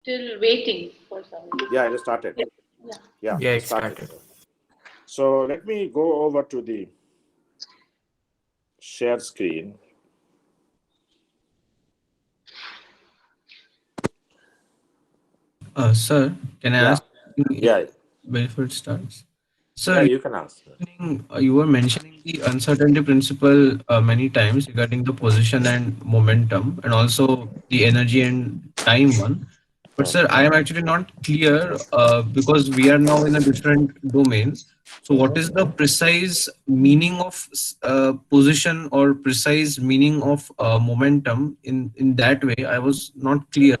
Still waiting for some. Yeah, it started. Yeah. Yeah, Yeah, it it started. started. So let me go over to the share screen. Sir, can I Yeah, ask if yeah, before it starts? yeah. Sir, You can ask. you were mentioning the uncertainty principle many times regarding the position and momentum, and also the energy and time one. But Hmm, sir, I am actually not clear because we are now in a different domain. So, what is the precise meaning of position or precise meaning of momentum in that way? I was not clear.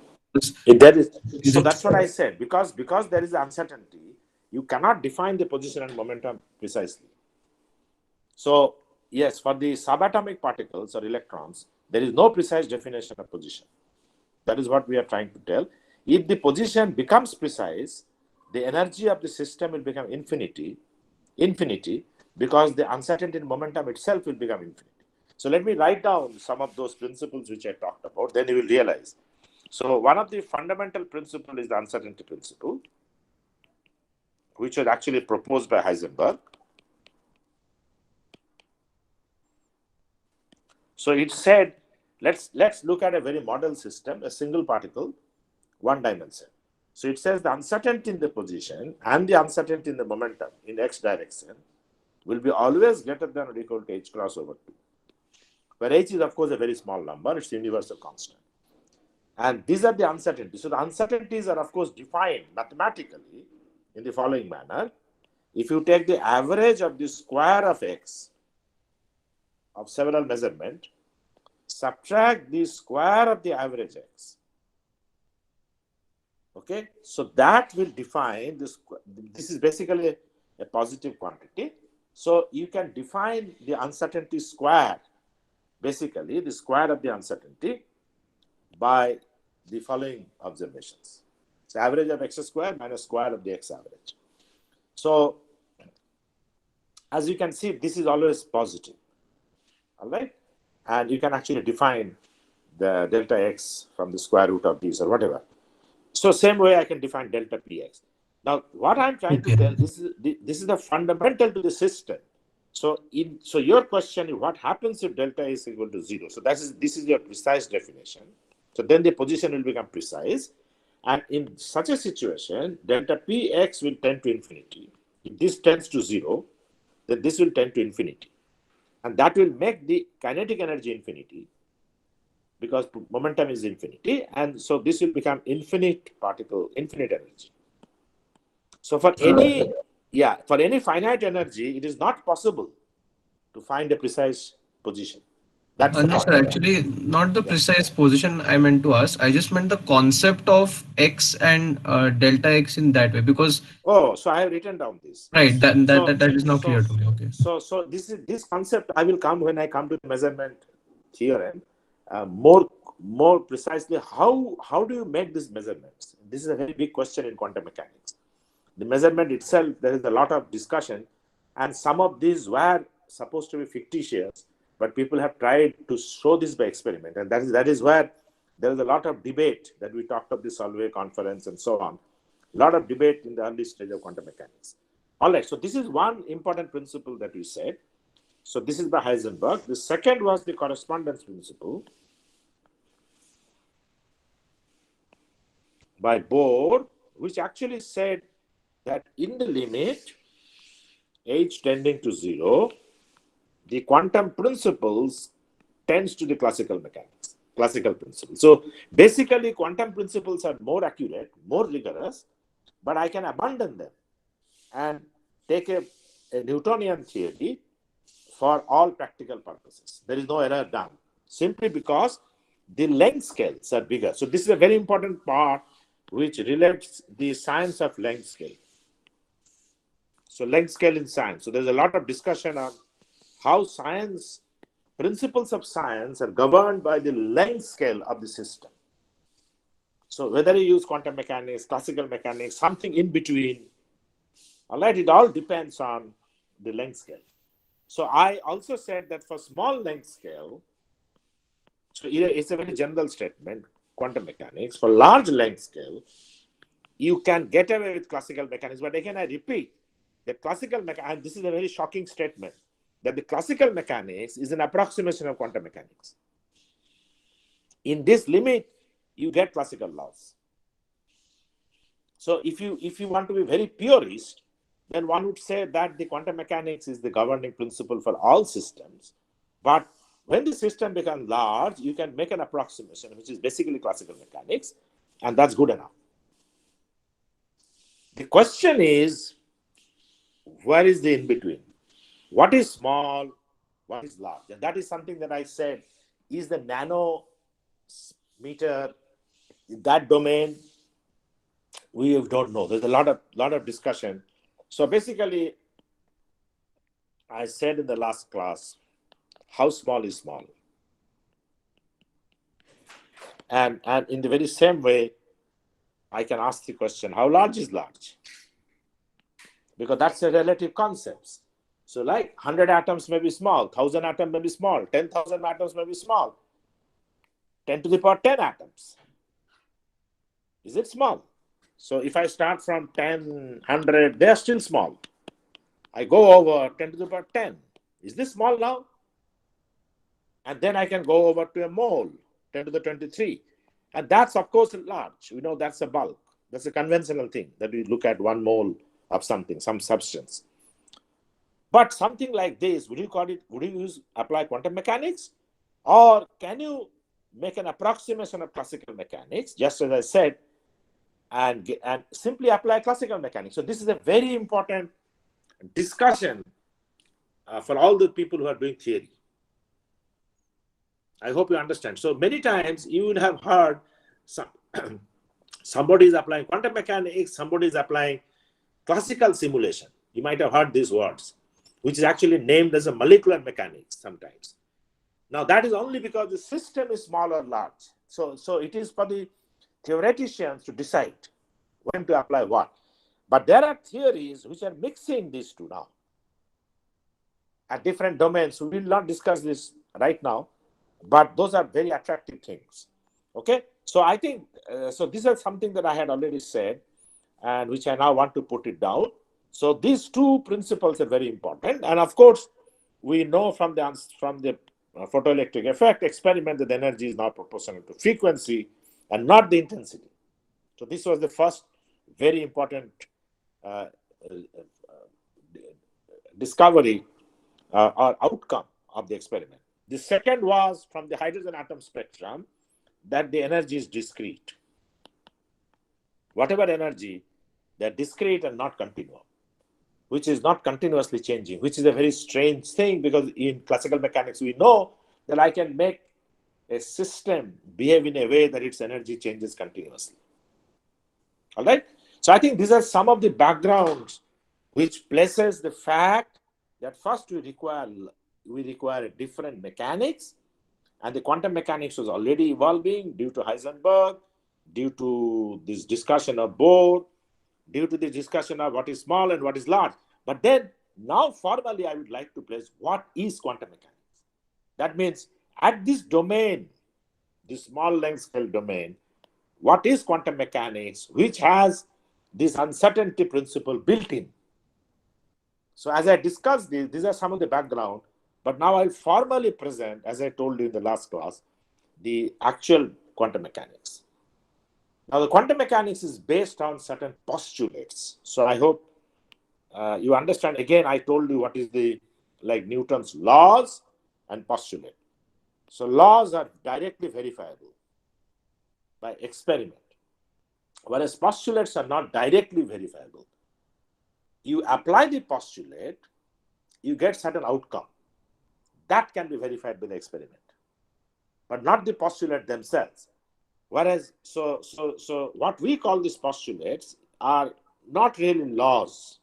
There is, Is so it that's what I said. Because there is uncertainty, you cannot define the position and momentum precisely. So yes, for the subatomic particles or electrons, there is no precise definition of position. That is what we are trying to tell. If the position becomes precise, the energy of the system will become infinity, because the uncertainty in momentum itself will become infinity. So let me write down some of those principles which I talked about, then you will realize. So one of the fundamental principle is the uncertainty principle, which was actually proposed by Heisenberg. So it said, let's look at a very model system, a single particle, one dimension. So it says the uncertainty in the position and the uncertainty in the momentum in x direction will be always greater than or equal to h cross over 2, where h is of course a very small number, it's the universal constant. And these are the uncertainties. So the uncertainties are of course defined mathematically in the following manner. If you take the average of the square of x of several measurement, subtract the square of the average x. Okay, so that will define this. This is basically a positive quantity. So you can define the uncertainty square, basically the square of the uncertainty, by the following observations. So average of x square minus square of the x average. So as you can see, this is always positive. All right, and you can actually define the delta x from the square root of these or whatever. So same way I can define delta px. Now what I'm trying to okay? tell, this is the fundamental to the system. So your question is what happens if delta is equal to 0? So this is your precise definition. So then the position will become precise, and in such a situation delta px will tend to infinity. If this tends to 0, then this will tend to infinity, and that will make the kinetic energy infinity, because momentum is infinity, and so this will become infinite particle, infinite energy. So for any finite energy, it is not possible to find a precise position. That's the No, point. sir, actually, not the Yeah. precise position I meant to ask. I just meant the concept of x and delta x in that way because, Oh, so I have written down this. right, that is now So clear to me. Okay. this concept I will come when I come to the measurement theorem. More precisely, how do you make these measurements? This is a very big question in quantum mechanics. The measurement itself, there is a lot of discussion, and some of these were supposed to be fictitious, but people have tried to show this by experiment, and that is where there is a lot of debate that we talked of the Solvay conference and so on. A lot of debate in the early stage of quantum mechanics. All right, so this is one important principle that we said. So this is by Heisenberg. The second was the correspondence principle by Bohr, which actually said that in the limit h tending to 0, the quantum principles tends to the classical mechanics, classical principles. So basically, quantum principles are more accurate, more rigorous, but I can abandon them and take a Newtonian theory for all practical purposes. There is no error done, simply because the length scales are bigger. So this is a very important part which relates the science of length scale. So length scale in science. So there's a lot of discussion on how principles of science are governed by the length scale of the system. So whether you use quantum mechanics, classical mechanics, something in between, all right, it all depends on the length scale. So I also said that for small length scale, so it's a very general statement, quantum mechanics, for large length scale, you can get away with classical mechanics. But again, I repeat, the classical mechanics, and this is a very shocking statement, that the classical mechanics is an approximation of quantum mechanics. In this limit, you get classical laws. So if you want to be very purist, then one would say that the quantum mechanics is the governing principle for all systems. But when the system becomes large, you can make an approximation, which is basically classical mechanics, and that's good enough. The question is, where is the in-between? What is small? What is large? And that is something that I said is the nanometer, that domain, we don't know. There's a lot of discussion. So basically, I said in the last class, how small is small? And in the very same way, I can ask the question, how large is large? Because that's a relative concept. So like 100 atoms may be small, 1,000 atoms may be small, 10,000 atoms may be small, 10 to the power 10 atoms. Is it small? So if I start from 10, 100, they are still small. I go over 10 to the power 10. Is this small now? And then I can go over to a mole, 10 to the 23. And that's, of course, large. We know that's a bulk. That's a conventional thing that we look at 1 mole of something, some substance. But something like this, would you apply quantum mechanics? Or can you make an approximation of classical mechanics, just as I said, and simply apply classical mechanics? So this is a very important discussion for all the people who are doing theory. I hope you understand. So many times you would have heard somebody is applying quantum mechanics, somebody is applying classical simulation. You might have heard these words, which is actually named as a molecular mechanics sometimes. Now that is only because the system is small or large. So it is for the theoreticians to decide when to apply what. But there are theories which are mixing these two now at different domains. We will not discuss this right now, but those are very attractive things. Okay, so I think, so this is something that I had already said, and which I now want to put it down. So these two principles are very important. And of course, we know from the photoelectric effect experiment that the energy is not proportional to frequency and not the intensity. So this was the first very important discovery or outcome of the experiment. The second was from the hydrogen atom spectrum that the energy is discrete. Whatever energy, they're discrete and not continuum, which is not continuously changing, which is a very strange thing, because in classical mechanics, we know that I can make a system behave in a way that its energy changes continuously. All right. So I think these are some of the backgrounds which places the fact that first we require a different mechanics, and the quantum mechanics was already evolving due to Heisenberg, due to this discussion of Bohr, due to the discussion of what is small and what is large. But then now formally I would like to place what is quantum mechanics. That means at this domain, this small length scale domain, what is quantum mechanics, which has this uncertainty principle built in. So as I discussed this, these are some of the background, but now I formally present, as I told you in the last class, the actual quantum mechanics. Now the quantum mechanics is based on certain postulates. So I hope you understand. Again, I told you what is like Newton's laws and postulate. So laws are directly verifiable by experiment, whereas postulates are not directly verifiable. You apply the postulate, you get certain outcome. That can be verified by the experiment, but not the postulate themselves. Whereas, so what we call these postulates are not really laws.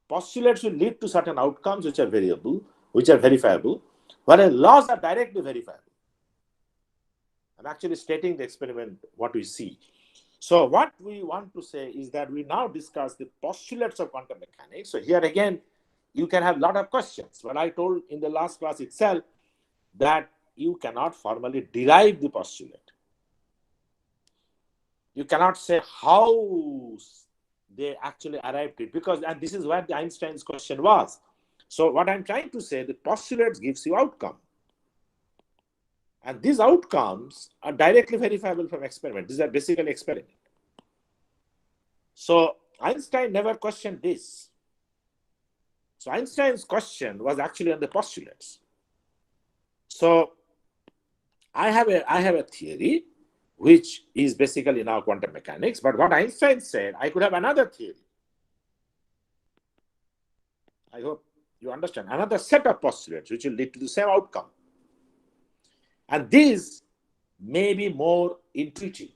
Postulates will lead to certain outcomes which are variable, which are verifiable, whereas laws are directly verifiable. I'm actually stating the experiment, what we see. So what we want to say is that we now discuss the postulates of quantum mechanics. So here again, you can have a lot of questions. But I told in the last class itself that you cannot formally derive the postulate. You cannot say how they actually arrived at it, because, and this is what the Einstein's question was. So what I'm trying to say, the postulates gives you outcome. And these outcomes are directly verifiable from experiment. These are basically experiment. So Einstein never questioned this. So Einstein's question was actually on the postulates. So I have a theory which is basically now quantum mechanics, but what Einstein said, I could have another theory. I hope you understand. Another set of postulates which will lead to the same outcome. And these may be more intuitive.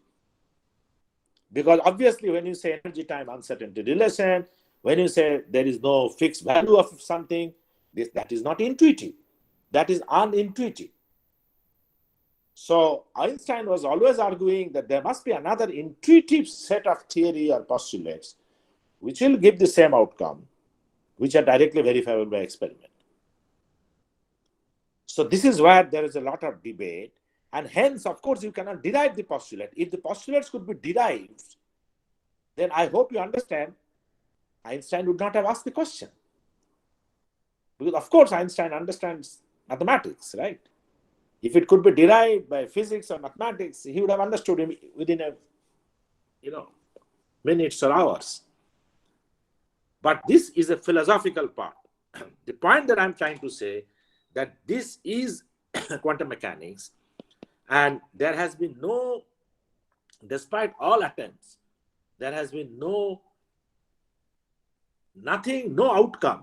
Because obviously, when you say energy time uncertainty relation, when you say there is no fixed value of something, that is not intuitive. That is unintuitive. So Einstein was always arguing that there must be another intuitive set of theory or postulates which will give the same outcome, which are directly verifiable by experiment. So this is where there is a lot of debate, and hence, of course, you cannot derive the postulate. If the postulates could be derived, then I hope you understand, Einstein would not have asked the question. Because, of course, Einstein understands mathematics, right? If it could be derived by physics or mathematics, he would have understood him within minutes or hours. But this is a philosophical part. The point that I'm trying to say, that this is quantum mechanics, and there has been no, despite all attempts, there has been no outcome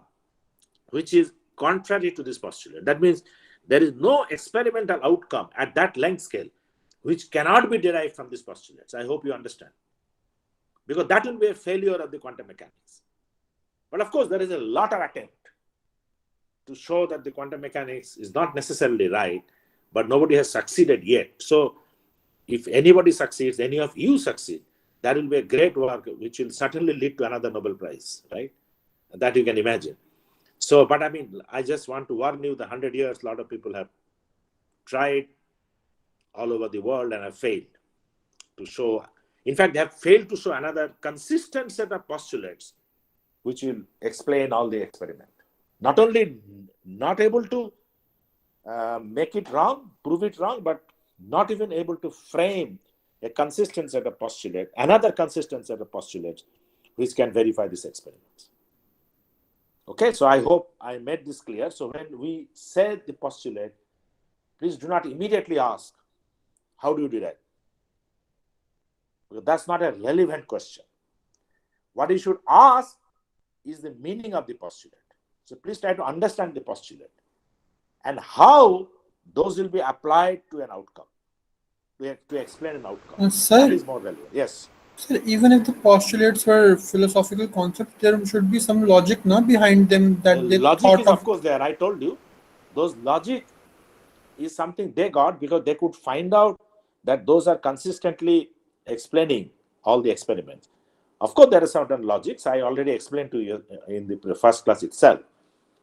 which is contrary to this postulate. That means there is no experimental outcome at that length scale which cannot be derived from these postulates. I hope you understand. Because that will be a failure of the quantum mechanics. But of course, there is a lot of attempt to show that the quantum mechanics is not necessarily right, but nobody has succeeded yet. So if anybody succeeds, any of you succeed, that will be a great work which will certainly lead to another Nobel Prize, right? That you can imagine. So, but I mean, I just want to warn you, the 100 years, a lot of people have tried all over the world and have failed to show. In fact, they have failed to show another consistent set of postulates which will explain all the experiment. Not only not able to make it wrong, prove it wrong, but not even able to frame a consistent set of postulates, another consistent set of postulates which can verify this experiment. Okay, so I hope I made this clear. So when we say the postulate, please do not immediately ask, how do you derive? Because that's not a relevant question. What you should ask is the meaning of the postulate. So please try to understand the postulate and how those will be applied to an outcome, to explain an outcome. That Sir, is more relevant. Yes. sir, even if the postulates were philosophical concepts, there should be some logic not behind them The that they logic thought is, of course, there. I told you, those logic is something they got because they could find out that those are consistently explaining all the experiments. Of course, there are certain logics. I already explained to you in the first class itself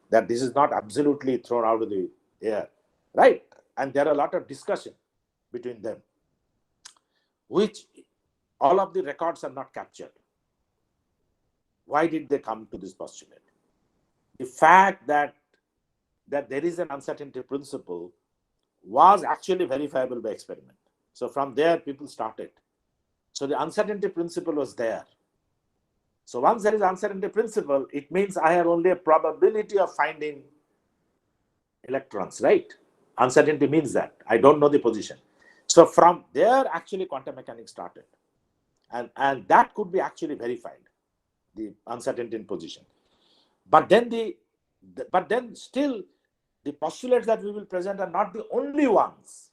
that this is not absolutely thrown out of the air, right? And there are a lot of discussion between them, which all of the records are not captured. Why did they come to this postulate? The fact that there is an uncertainty principle was actually verifiable by experiment. So from there, people started. So the uncertainty principle was there. So once there is uncertainty principle, it means I have only a probability of finding electrons, right? Uncertainty means that I don't know the position. So from there, actually, quantum mechanics started. And that could be actually verified, the uncertainty in position. But then still, the postulates that we will present are not the only ones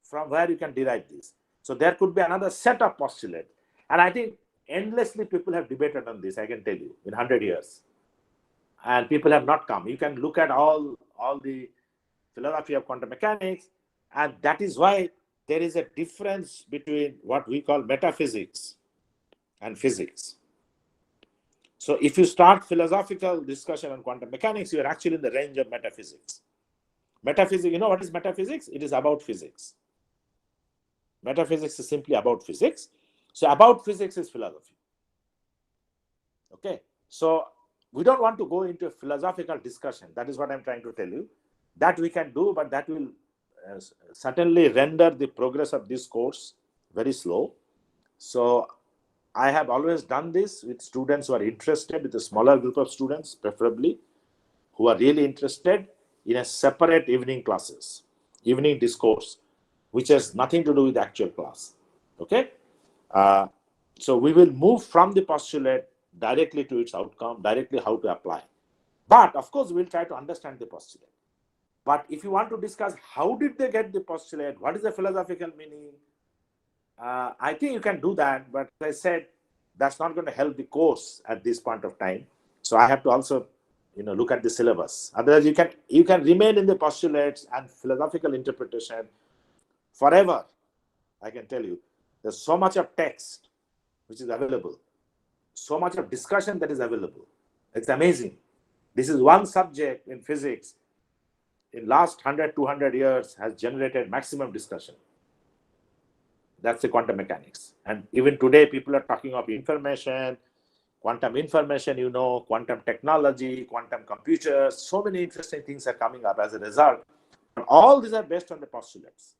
from where you can derive this. So there could be another set of postulates. And I think endlessly people have debated on this, I can tell you, in 100 years. And people have not come. You can look at all the philosophy of quantum mechanics, and that is why there is a difference between what we call metaphysics and physics. So if you start philosophical discussion on quantum mechanics, you are actually in the range of metaphysics. Metaphysics, you know what is metaphysics? It is about physics. Metaphysics is simply about physics. So about physics is philosophy. Okay, so we don't want to go into a philosophical discussion. That is what I'm trying to tell you. That we can do, but that will certainly render the progress of this course very slow. So I have always done this with students who are interested, with a smaller group of students, preferably, who are really interested, in a separate evening classes, evening discourse, which has nothing to do with the actual class. Okay? So we will move from the postulate directly to its outcome, directly how to apply. But of course, we'll try to understand the postulate. But if you want to discuss how did they get the postulate, what is the philosophical meaning, I think you can do that. But as I said, that's not going to help the course at this point of time. So I have to also, look at the syllabus. Otherwise, you can remain in the postulates and philosophical interpretation forever. I can tell you, there's so much of text which is available, so much of discussion that is available. It's amazing. This is one subject in physics in last 100, 200 years has generated maximum discussion. That's the quantum mechanics. And even today, people are talking of information, quantum information, quantum technology, quantum computers. So many interesting things are coming up as a result. All these are based on the postulates.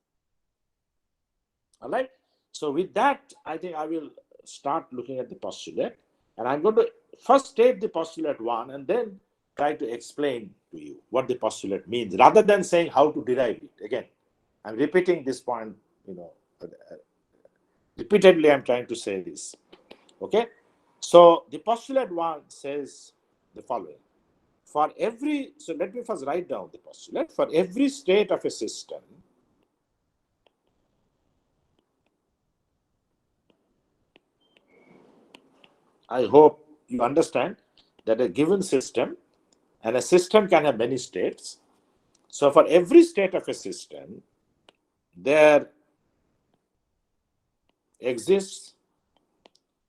All right. So with that, I think I will start looking at the postulate. And I'm going to first state the postulate one and then try to explain to you what the postulate means, rather than saying how to derive it. Again, I'm repeating this point, repeatedly I'm trying to say this. Okay? So the postulate one says the following. So let me first write down the postulate. For every state of a system, I hope you understand that a given system, and a system can have many states. So for every state of a system, there exists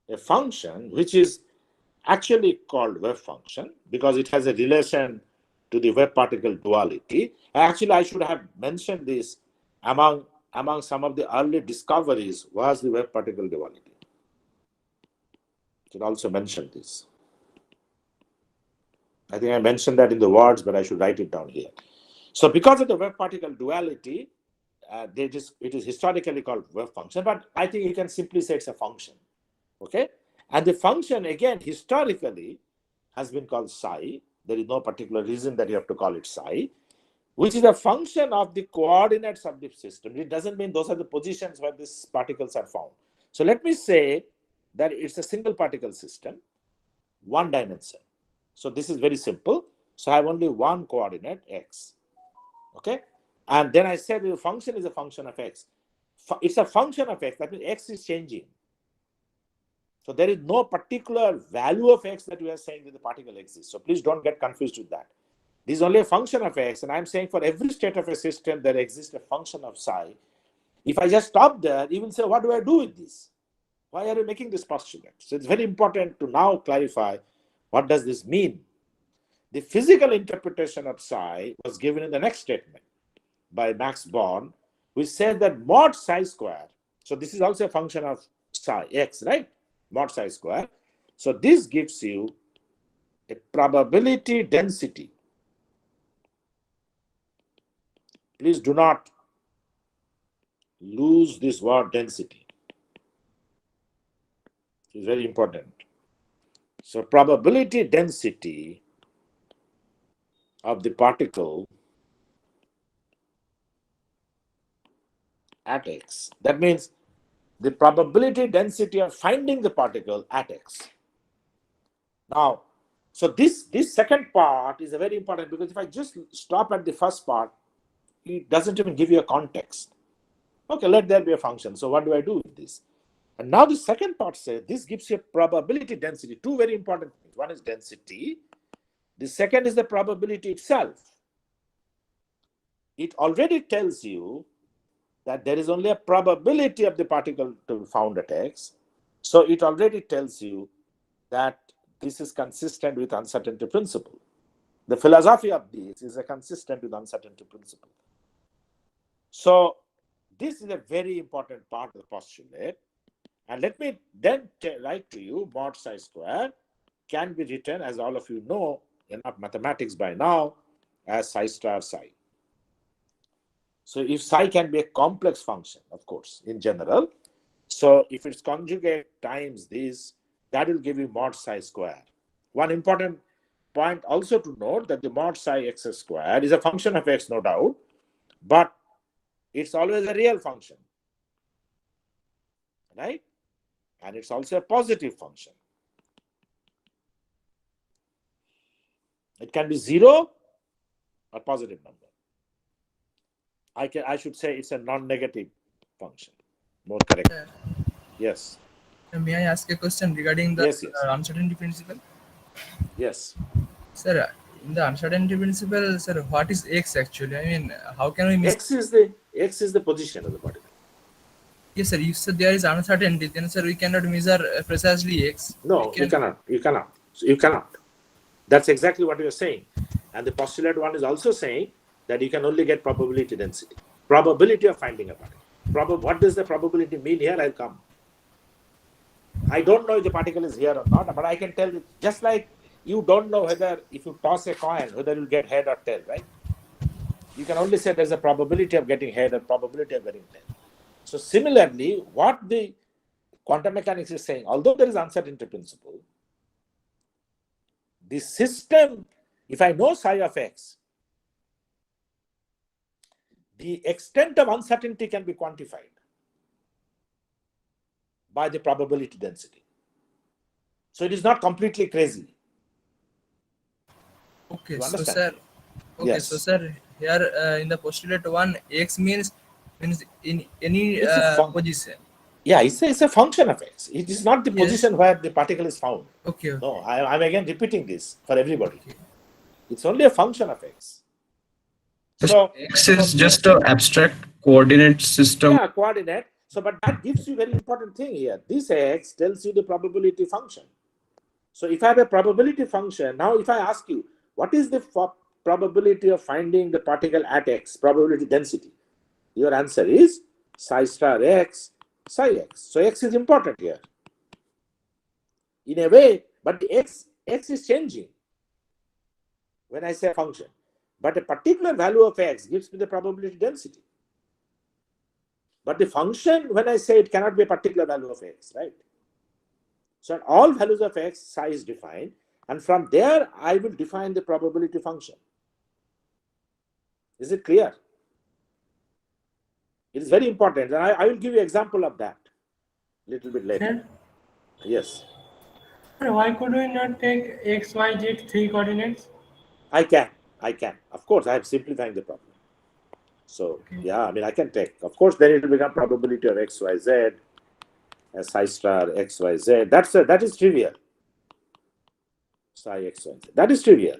a function which is actually called wave function because it has a relation to the wave particle duality. Actually, I should have mentioned this among some of the early discoveries was the wave particle duality. I should also mention this. I think I mentioned that in the words, but I should write it down here. So because of the wave particle duality, it is historically called wave function, but I think you can simply say it's a function. Okay? And the function, again, historically has been called psi. There is no particular reason that you have to call it psi, which is a function of the coordinates of the system. It doesn't mean those are the positions where these particles are found. So let me say that it's a single particle system, one dimension. So this is very simple. So I have only one coordinate, x. Okay? And then I said the function is a function of x. It's a function of x. That means x is changing. So there is no particular value of x that we are saying that the particle exists. So please don't get confused with that. This is only a function of x. And I'm saying for every state of a system, there exists a function of psi. If I just stop there, you will say, what do I do with this? Why are you making this postulate? So it's very important to now clarify what does this mean. The physical interpretation of psi was given in the next statement by Max Born, which says that mod psi square. So this is also a function of psi, x, right? Mod psi square. So this gives you a probability density. Please do not lose this word density. It's very important. So probability density of the particle at x. That means the probability density of finding the particle at x. Now, so this second part is a very important because if I just stop at the first part, it doesn't even give you a context. Okay, let there be a function. So what do I do with this? And now the second part says this gives you a probability density. Two very important things. One is density. The second is the probability itself. It already tells you that there is only a probability of the particle to be found at x. So it already tells you that this is consistent with uncertainty principle. The philosophy of this is consistent with uncertainty principle. So this is a very important part of the postulate. And let me then write to you mod psi square can be written, as all of you know enough mathematics by now, as psi star psi. So if psi can be a complex function, of course, in general, so if it's conjugate times this, that will give you mod psi square. One important point also to note that the mod psi x square is a function of x, no doubt, but it's always a real function, right? And it's also a positive function. It can be 0 or positive number. I should say it's a non-negative function. More correct. Yes. May I ask a question regarding the Yes. uncertainty principle? Yes. Sir, in the uncertainty principle, sir, what is x actually? I mean, how can we miss? X is the position of the particle. Yes, sir. If there is uncertainty, then sir, we cannot measure precisely x. No, you cannot. You cannot. That's exactly what you're saying. And the postulate one is also saying that you can only get probability density. Probability of finding a particle. What does the probability mean here? I'll come. I don't know if the particle is here or not, but I can tell you, just like you don't know whether if you toss a coin, whether you'll get head or tail, right? You can only say there's a probability of getting head or probability of getting tail. So similarly, what the quantum mechanics is saying, although there is uncertainty principle, the system, if I know psi of x, the extent of uncertainty can be quantified by the probability density. So it is not completely crazy. Okay, You so understand? sir, okay, Yes. so sir, here in the postulate one, x means in any It's a position. Yeah, it's a function of x. It is not the Yes. position where the particle is found. Okay. No, I'm again repeating this for everybody. Okay. It's only a function of x. So X is just an abstract coordinate system. Yeah, coordinate. So, but that gives you very important thing here. This x tells you the probability function. So, if I have a probability function, now if I ask you, what is the probability of finding the particle at x, probability density? Your answer is psi star x, psi x. So, x is important here. In a way, but the x is changing when I say function. But a particular value of x gives me the probability density. But the function, when I say it cannot be a particular value of x, right? So at all values of x, psi is defined. And from there, I will define the probability function. Is it clear? It is very important. And I will give you an example of that a little bit later. Sir, Yes. why could we not take x, y, z 3 coordinates? I can. Of course, I am simplifying the problem. So, yeah, I mean, I can take. Of course, then it will become probability of x, y, z, as psi star x, y, z. That is trivial. Psi x, y, z. That is trivial.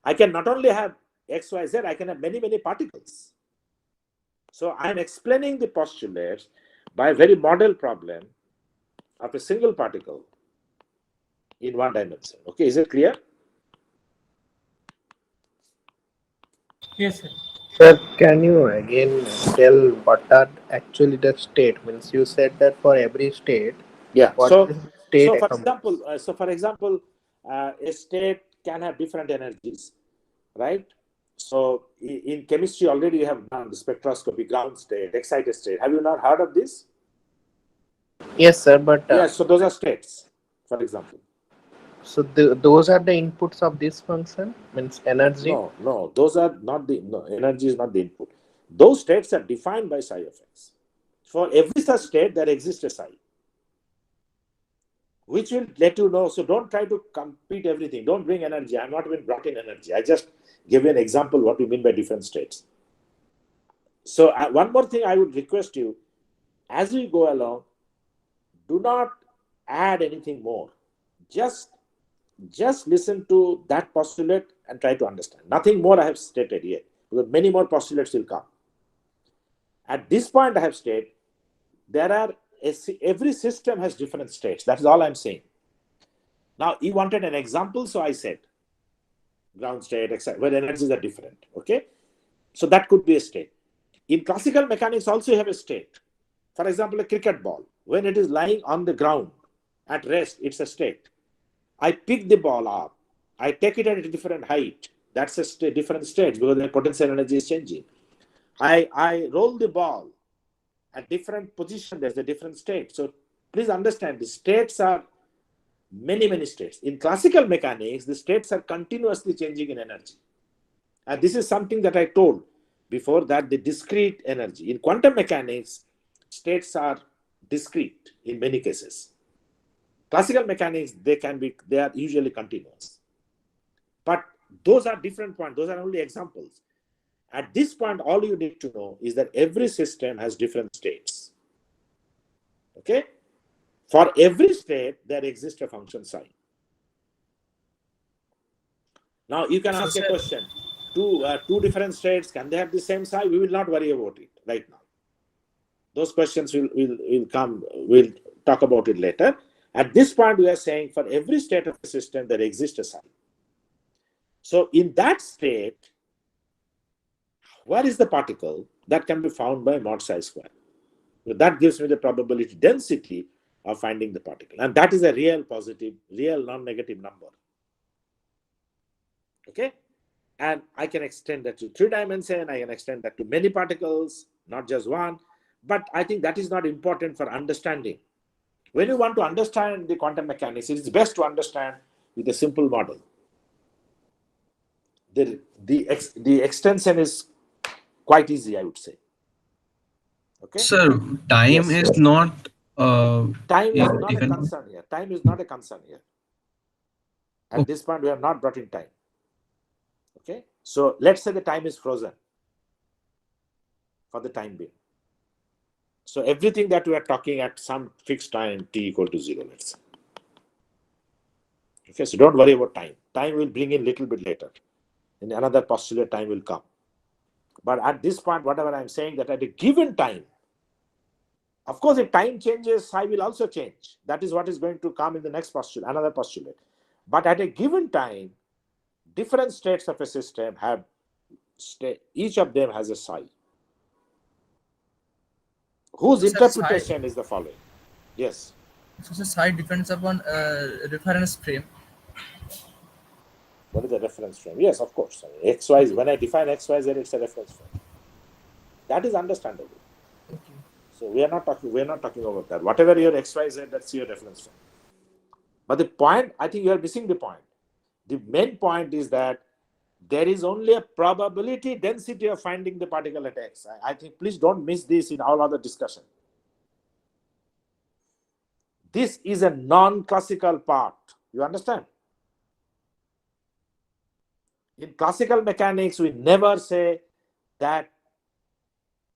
I can not only have x, y, z, I can have many, many particles. So, I am explaining the postulates by a very model problem of a single particle in one dimension. Okay, is it clear? Yes, sir. Sir, can you again tell what are actually the state? Means you said that for every state, Yeah. what So, is the state for accomplished? example, a state can have different energies, right? So, in chemistry already you have done the spectroscopy, ground state, excited state. Have you not heard of this? Yes, sir, but Yes. So those are states, for example. so those are the inputs of this function, means energy. No, those are not energy is not the input. Those states are defined by psi of x. For every such state, there exists a psi, which will let you know. So don't try to compete everything. Don't bring energy. I'm not even brought in energy. I just give you an example what we mean by different states. So one more thing I would request you, as we go along, do not add anything more. Just listen to that postulate and try to understand. Nothing more I have stated yet, because many more postulates will come. At this point, I have stated every system has different states. That is all I'm saying. Now, you wanted an example, so I said ground state, etc., where energies are different. Okay, so that could be a state. In classical mechanics, also you have a state. For example, a cricket ball, when it is lying on the ground at rest, it's a state. I pick the ball up, I take it at a different height. That's a different state because the potential energy is changing. I roll the ball at different position, there's a different state. So please understand the states are many states. In classical mechanics, the states are continuously changing in energy. And this is something that I told before, that the discrete energy. In quantum mechanics, states are discrete in many cases. Classical mechanics, they are usually continuous. But those are different points. Those are only examples. At this point, all you need to know is that every system has different states. Okay? For every state, there exists a function psi. Now, you can ask a question. Two different states, can they have the same psi? We will not worry about it right now. Those questions will come. We'll talk about it later. At this point, we are saying for every state of the system, there exists a psi. So in that state, where is the particle? That can be found by mod psi square. So that gives me the probability density of finding the particle. And that is a real positive, real non-negative number. Okay? And I can extend that to 3 dimensions. I can extend that to many particles, not just one. But I think that is not important for understanding. When you want to understand the quantum mechanics, it is best to understand with a simple model. The extension is quite easy, I would say. Okay. Sir, time Yes. is not Time is not a taken. concern here. Time is not a concern here. At Okay. this point, we have not brought in time. Okay. So let's say the time is frozen for the time being. So everything that we are talking at some fixed time, t equal to 0, let's say. Okay. So don't worry about time. Time will bring in a little bit later. In another postulate, time will come. But at this point, whatever I'm saying, that at a given time, of course, if time changes, psi will also change. That is what is going to come in the next postulate, another postulate. But at a given time, different states of a system have, each of them has a psi. Whose So, sir, interpretation is the following? Yes. So the psi depends upon reference frame. What is the reference frame? Yes, of course. I mean, XY, when I define XYZ, it's a reference frame. That is understandable. Okay. So we are not talking about that. Whatever your XYZ, that's your reference frame. But the point, I think you are missing the point. The main point is that there is only a probability density of finding the particle at X. I think please don't miss this in all other discussion. This is a non-classical part. You understand? In classical mechanics, we never say that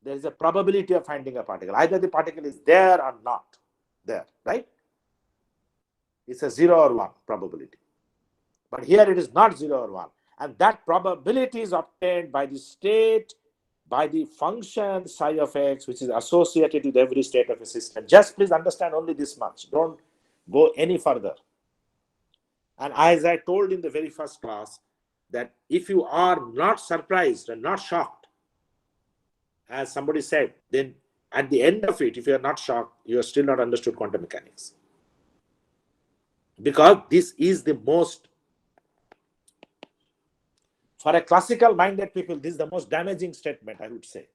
there is a probability of finding a particle. Either the particle is there or not there, right? It's a 0 or 1 probability. But here it is not 0 or 1. And that probability is obtained by the state, by the function psi of x, which is associated with every state of a system. Just please understand only this much. Don't go any further. And as I told in the very first class, that if you are not surprised and not shocked, as somebody said, then at the end of it, if you are not shocked, you have still not understood quantum mechanics. Because this is the most, for a classical minded people, this is the most damaging statement, I would say.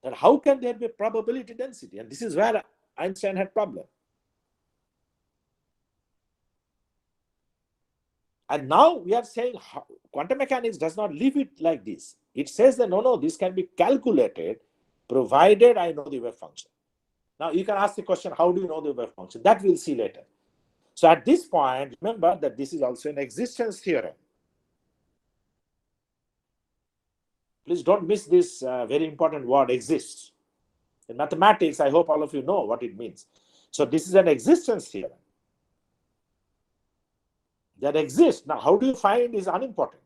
That how can there be probability density? And this is where Einstein had problem. And now we are saying quantum mechanics does not leave it like this. It says that no, this can be calculated provided I know the wave function. Now you can ask the question, how do you know the wave function? That we'll see later. So at this point, remember that this is also an existence theorem. Please don't miss this very important word, exists. In mathematics, I hope all of you know what it means. So this is an existence theorem that exists. Now, how do you find is unimportant.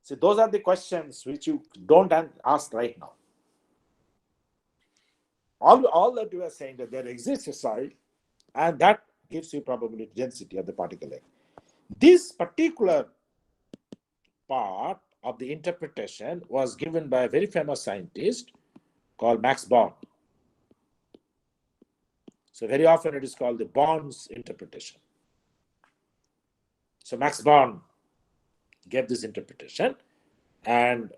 See, those are the questions which you don't ask right now. All that you are saying that there exists a psi, and that gives you probability density of the particle A. This particular part of the interpretation was given by a very famous scientist called Max Born. So very often it is called the Born's interpretation. So Max Born gave this interpretation, and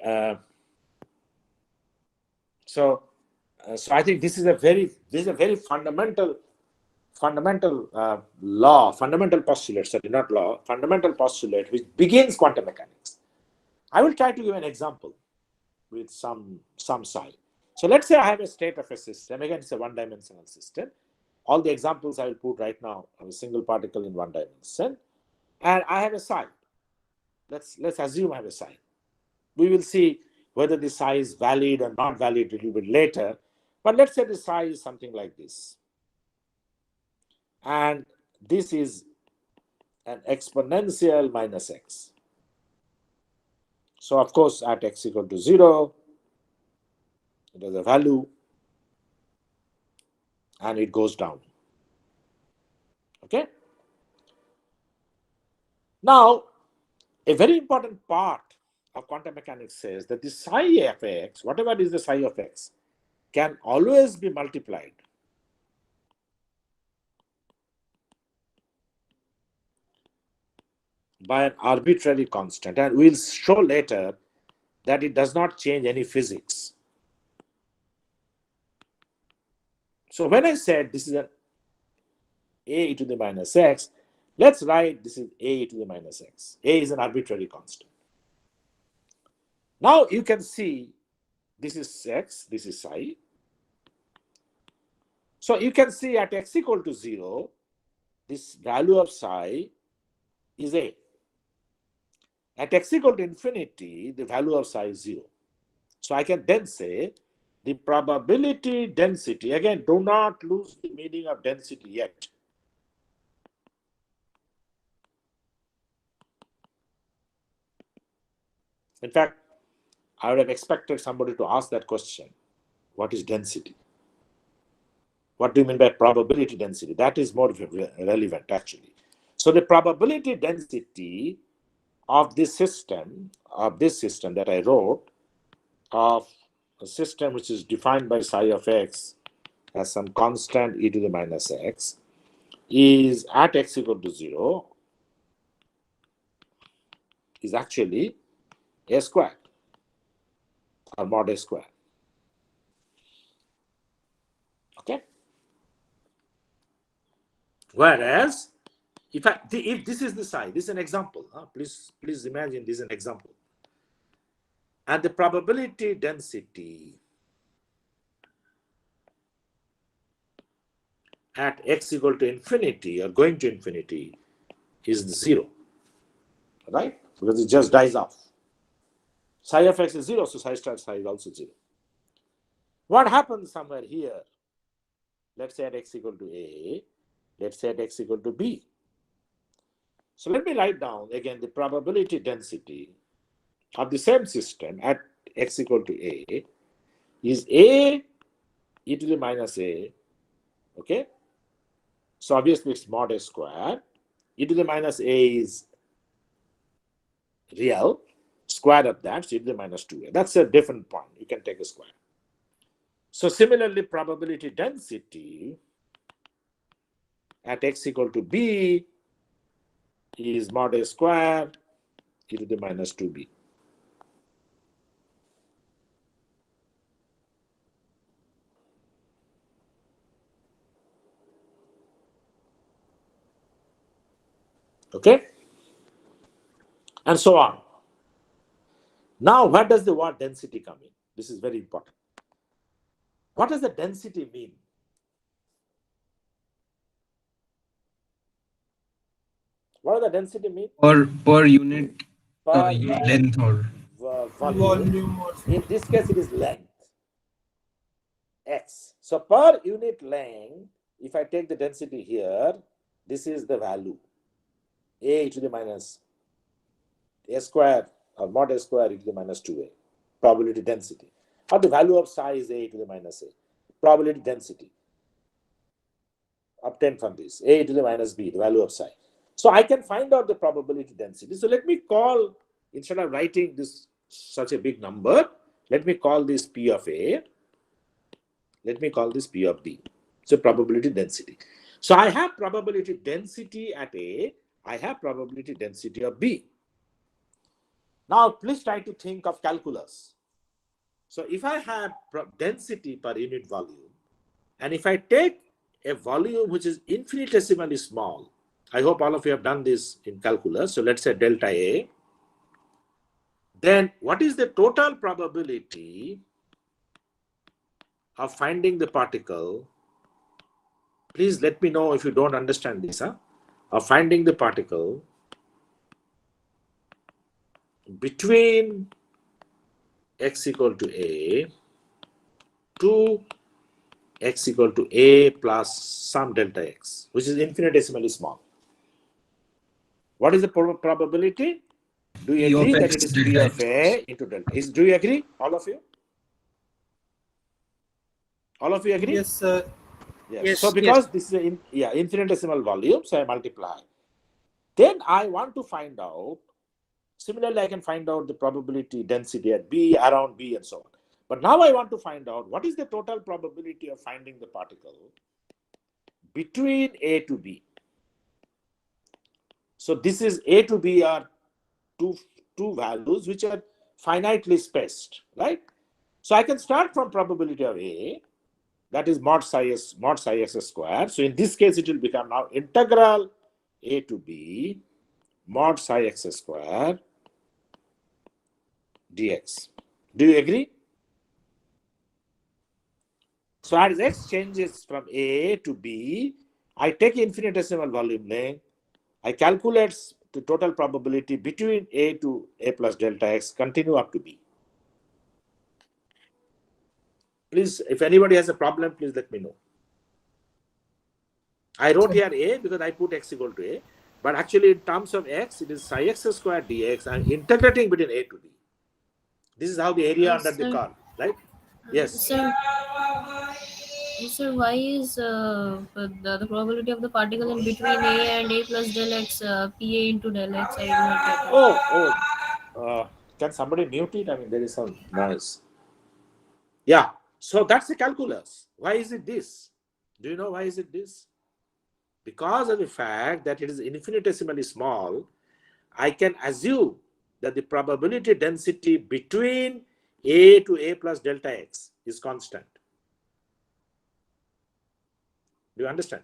so I think this is a very fundamental law, fundamental postulate, sorry, not law, fundamental postulate which begins quantum mechanics. I will try to give an example with some psi. So let's say I have a state of a system. Again, it's a one-dimensional system. All the examples I will put right now of a single particle in one dimension, and I have a psi. Let's assume I have a psi. We will see whether the psi is valid or not valid a little bit later. But let's say the psi is something like this. And this is an exponential minus x. So of course, at x equal to 0, it has a value and it goes down. Okay? Now, a very important part of quantum mechanics says that the psi of x, whatever is the psi of x, can always be multiplied by an arbitrary constant. And we'll show later that it does not change any physics. So when I said this is an a to the minus x, let's write this is a to the minus x. A is an arbitrary constant. Now you can see this is x, this is psi. So you can see at x equal to 0, this value of psi is a. At x equal to infinity, the value of psi is 0. So I can then say the probability density, again, do not lose the meaning of density yet. In fact, I would have expected somebody to ask that question. What is density? What do you mean by probability density? That is more relevant, actually. So the probability density of this system that I wrote, of a system which is defined by psi of x as some constant e to the minus x, is at x equal to 0, is actually a square or mod a square. Okay? Whereas, if this is the psi, this is an example. Please imagine this is an example. And the probability density at x equal to infinity or going to infinity is 0, right? Because it just dies off. Psi of x is 0, so psi star psi is also 0. What happens somewhere here? Let's say at x equal to a, let's say at x equal to b. So let me write down again the probability density of the same system at x equal to a is a e to the minus a, okay? So obviously it's mod a square. E to the minus a is real, square of that, so e to the minus 2a. That's a different point. You can take a square. So similarly, probability density at x equal to b is mod a square e to the minus 2b. Okay? And so on. Now, where does the word density come in? This is very important. What does the density mean? What does the density mean? Per unit Per length or volume. In this case, it is length, x. So per unit length, if I take the density here, this is the value, a to the minus a square or mod a square e to the minus 2a, probability density. Or the value of psi is a to the minus a, probability density obtained from this, a to the minus b, the value of psi. So I can find out the probability density. So let me call, instead of writing this such a big number, let me call this P of A. Let me call this P of D. So probability density. So I have probability density at A. I have probability density of B. Now please try to think of calculus. So if I have density per unit volume, and if I take a volume which is infinitesimally small, I hope all of you have done this in calculus. So let's say delta A. Then what is the total probability of finding the particle? Please let me know if you don't understand this, of finding the particle between x equal to A to x equal to A plus some delta x, which is infinitesimally small. What is the probability? Do you P of agree that x it is P delta of x. A into delta? Do you agree, all of you? All of you agree? Yes, sir. Yes. Yes, So because this is infinitesimal volume, so I multiply. Then I want to find out, similarly, I can find out the probability density at B, around B, and so on. But now I want to find out what is the total probability of finding the particle between A to B. So this is A to B are two values which are finitely spaced, right? So I can start from probability of A, that is mod psi x square. So in this case, it will become now integral A to B mod psi x square dx. Do you agree? So as x changes from A to B, I take infinitesimal volume length, I calculate the total probability between A to A plus delta x, continue up to B. Please, if anybody has a problem, please let me know. I wrote here A because I put x equal to A, but actually in terms of x, it is psi x square dx. I'm integrating between A to B. This is how the area under the curve, right? Yes. Sir, why is the probability of the particle in between A and A plus del x PA into del x? I did not get it. Can somebody mute it? I mean, there is some noise. Yeah. So that's the calculus. Why is it this? Do you know why is it this? Because of the fact that it is infinitesimally small, I can assume that the probability density between A to A plus delta x is constant. Do you understand?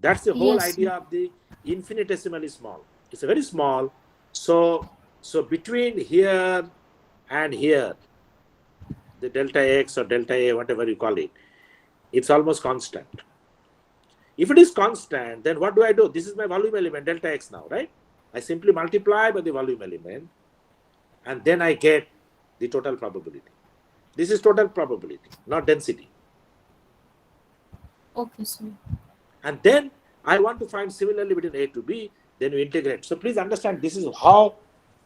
That's the whole idea of the infinitesimally small. It's a very small. So between here and here, the delta x or delta A, whatever you call it, it's almost constant. If it is constant, then what do? This is my volume element, delta x now, right? I simply multiply by the volume element, and then I get the total probability. This is total probability, not density. Okay, sir. And then I want to find similarly between A to B, then we integrate. So please understand, this is how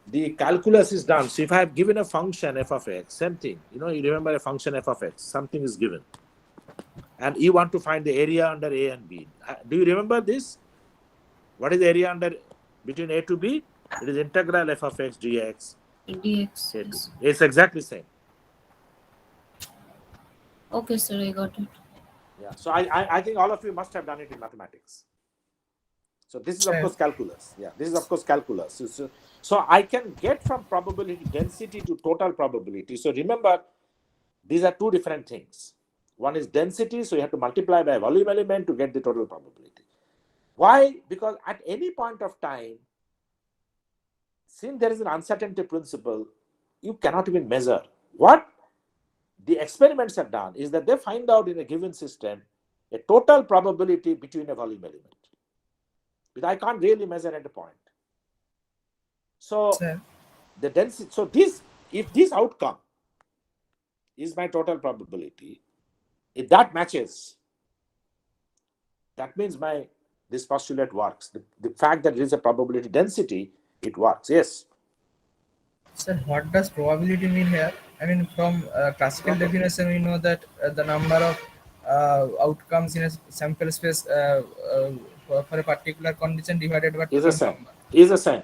the calculus is done. So if I have given a function f of x, same thing. You remember a function f of x, something is given. And you want to find the area under A and B. Do you remember this? What is the area under between A to B? It is integral f of x dx. Dx. Yes. It's exactly the same. Okay, sir, I got it. Yeah. So I think all of you must have done it in mathematics. So this is of course calculus. Yeah, this is of course calculus. So I can get from probability density to total probability. So remember, these are two different things. One is density, so you have to multiply by a volume element to get the total probability. Why? Because at any point of time, since there is an uncertainty principle, you cannot even measure. What the experiments have done is that they find out in a given system a total probability between a volume element. But I can't really measure at a point. So the density, so if this outcome is my total probability, if that matches, that means this postulate works. The fact that there is a probability density, it works. Yes. Sir, what does probability mean here? I mean, from classical definition, we know that the number of outcomes in a sample space for a particular condition divided by is the same. Is the same.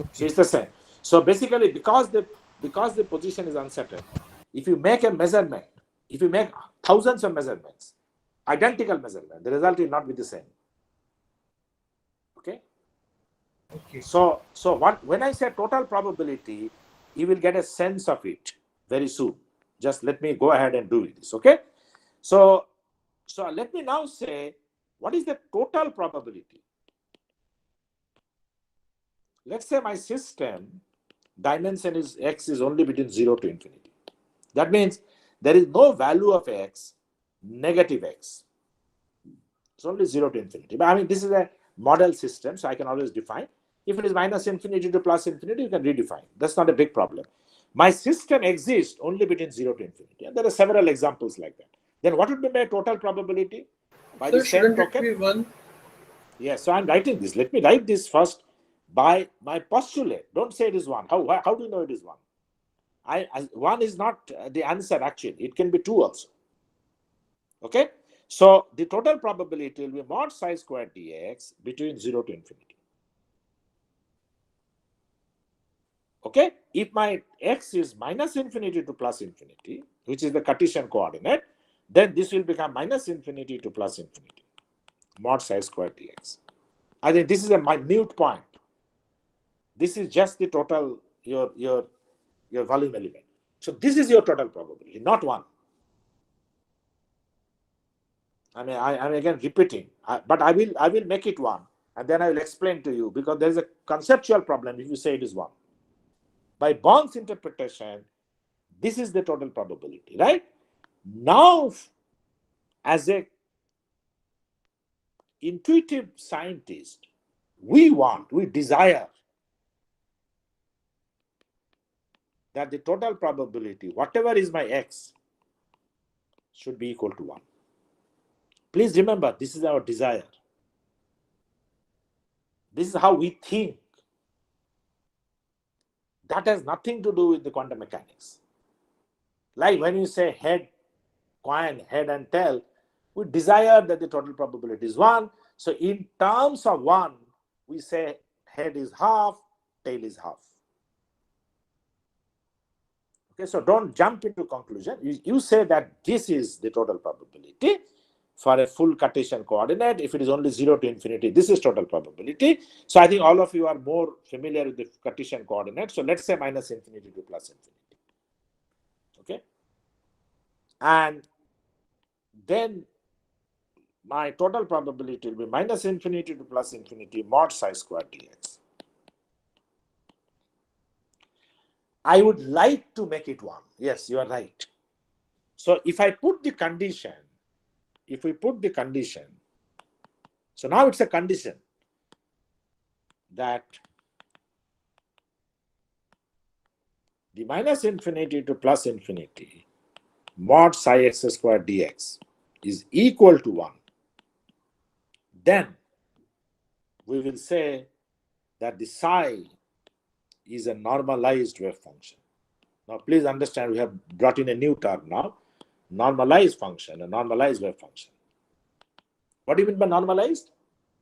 Okay. So it's the same. So basically, because the position is uncertain, if you make a measurement, if you make thousands of measurements, identical measurement, the result will not be the same. Okay? Okay. So when I say total probability, you will get a sense of it very soon. Just let me go ahead and do this, okay? So let me now say, what is the total probability? Let's say my system dimension is x is only between 0 to infinity. That means there is no value of x negative x. It's only 0 to infinity. But I mean, this is a model system, so I can always define. If it is minus infinity to plus infinity, you can redefine. That's not a big problem. My system exists only between 0 to infinity. And there are several examples like that. Then what would be my total probability? By Sir, the same shouldn't it token? be 1? Yes, so I'm writing this. Let me write this first by my postulate. Don't say it is 1. How do you know it is 1? 1 is not the answer actually. It can be 2 also. Okay? So the total probability will be mod psi squared dx between 0 to infinity. Okay? If my x is minus infinity to plus infinity, which is the Cartesian coordinate, then this will become minus infinity to plus infinity. Mod psi squared dx. I think this is a minute point. This is just the total, your volume element. So this is your total probability, not 1. I mean, I'm again repeating, but I will make it 1, and then I will explain to you, because there is a conceptual problem if you say it is 1. By Born's interpretation, this is the total probability, right? Now, as a intuitive scientist, we desire that the total probability, whatever is my x, should be equal to 1. Please remember, this is our desire. This is how we think. That has nothing to do with the quantum mechanics. Like when you say head, coin, head and tail, we desire that the total probability is 1. So in terms of 1, we say head is half, tail is half. Okay, so don't jump into conclusion. You say that this is the total probability for a full Cartesian coordinate. If it is only 0 to infinity, this is total probability. So I think all of you are more familiar with the Cartesian coordinate. So let's say minus infinity to plus infinity. Okay. And then my total probability will be minus infinity to plus infinity mod psi squared dx. I would like to make it 1. Yes, you are right. So if I put the condition, so now it's a condition that the minus infinity to plus infinity mod psi x squared dx is equal to 1. Then we will say that the psi is a normalized wave function. Now, please understand, we have brought in a new term now, normalized function, a normalized wave function. What do you mean by normalized?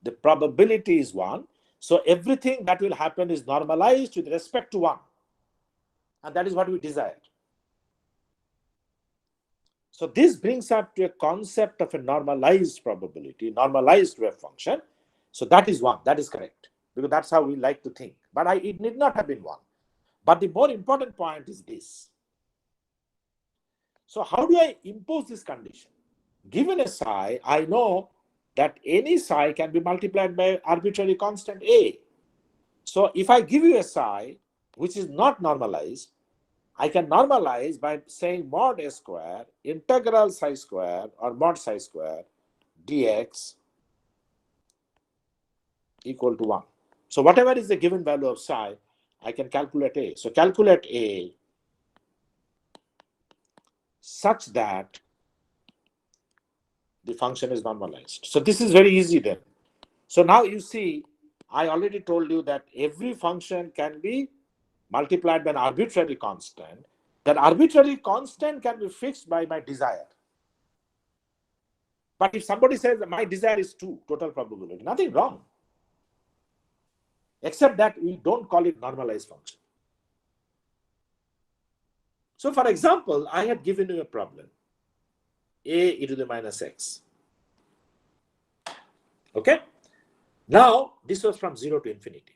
The probability is 1. So everything that will happen is normalized with respect to 1. And that is what we desire. So this brings up to a concept of a normalized probability, normalized wave function. So that is 1. That is correct. Because that's how we like to think. But it need not have been 1. But the more important point is this. So how do I impose this condition? Given a psi, I know that any psi can be multiplied by arbitrary constant a. So if I give you a psi which is not normalized, I can normalize by saying mod a square integral psi square or mod psi square dx equal to 1. So whatever is the given value of psi, I can calculate a. So calculate a such that the function is normalized. So this is very easy then. So now you see, I already told you that every function can be multiplied by an arbitrary constant. That arbitrary constant can be fixed by my desire. But if somebody says that my desire is 2, total probability, nothing wrong. Except that we don't call it normalized function. So for example, I had given you a problem, a e to the minus x. Okay? Now, this was from 0 to infinity.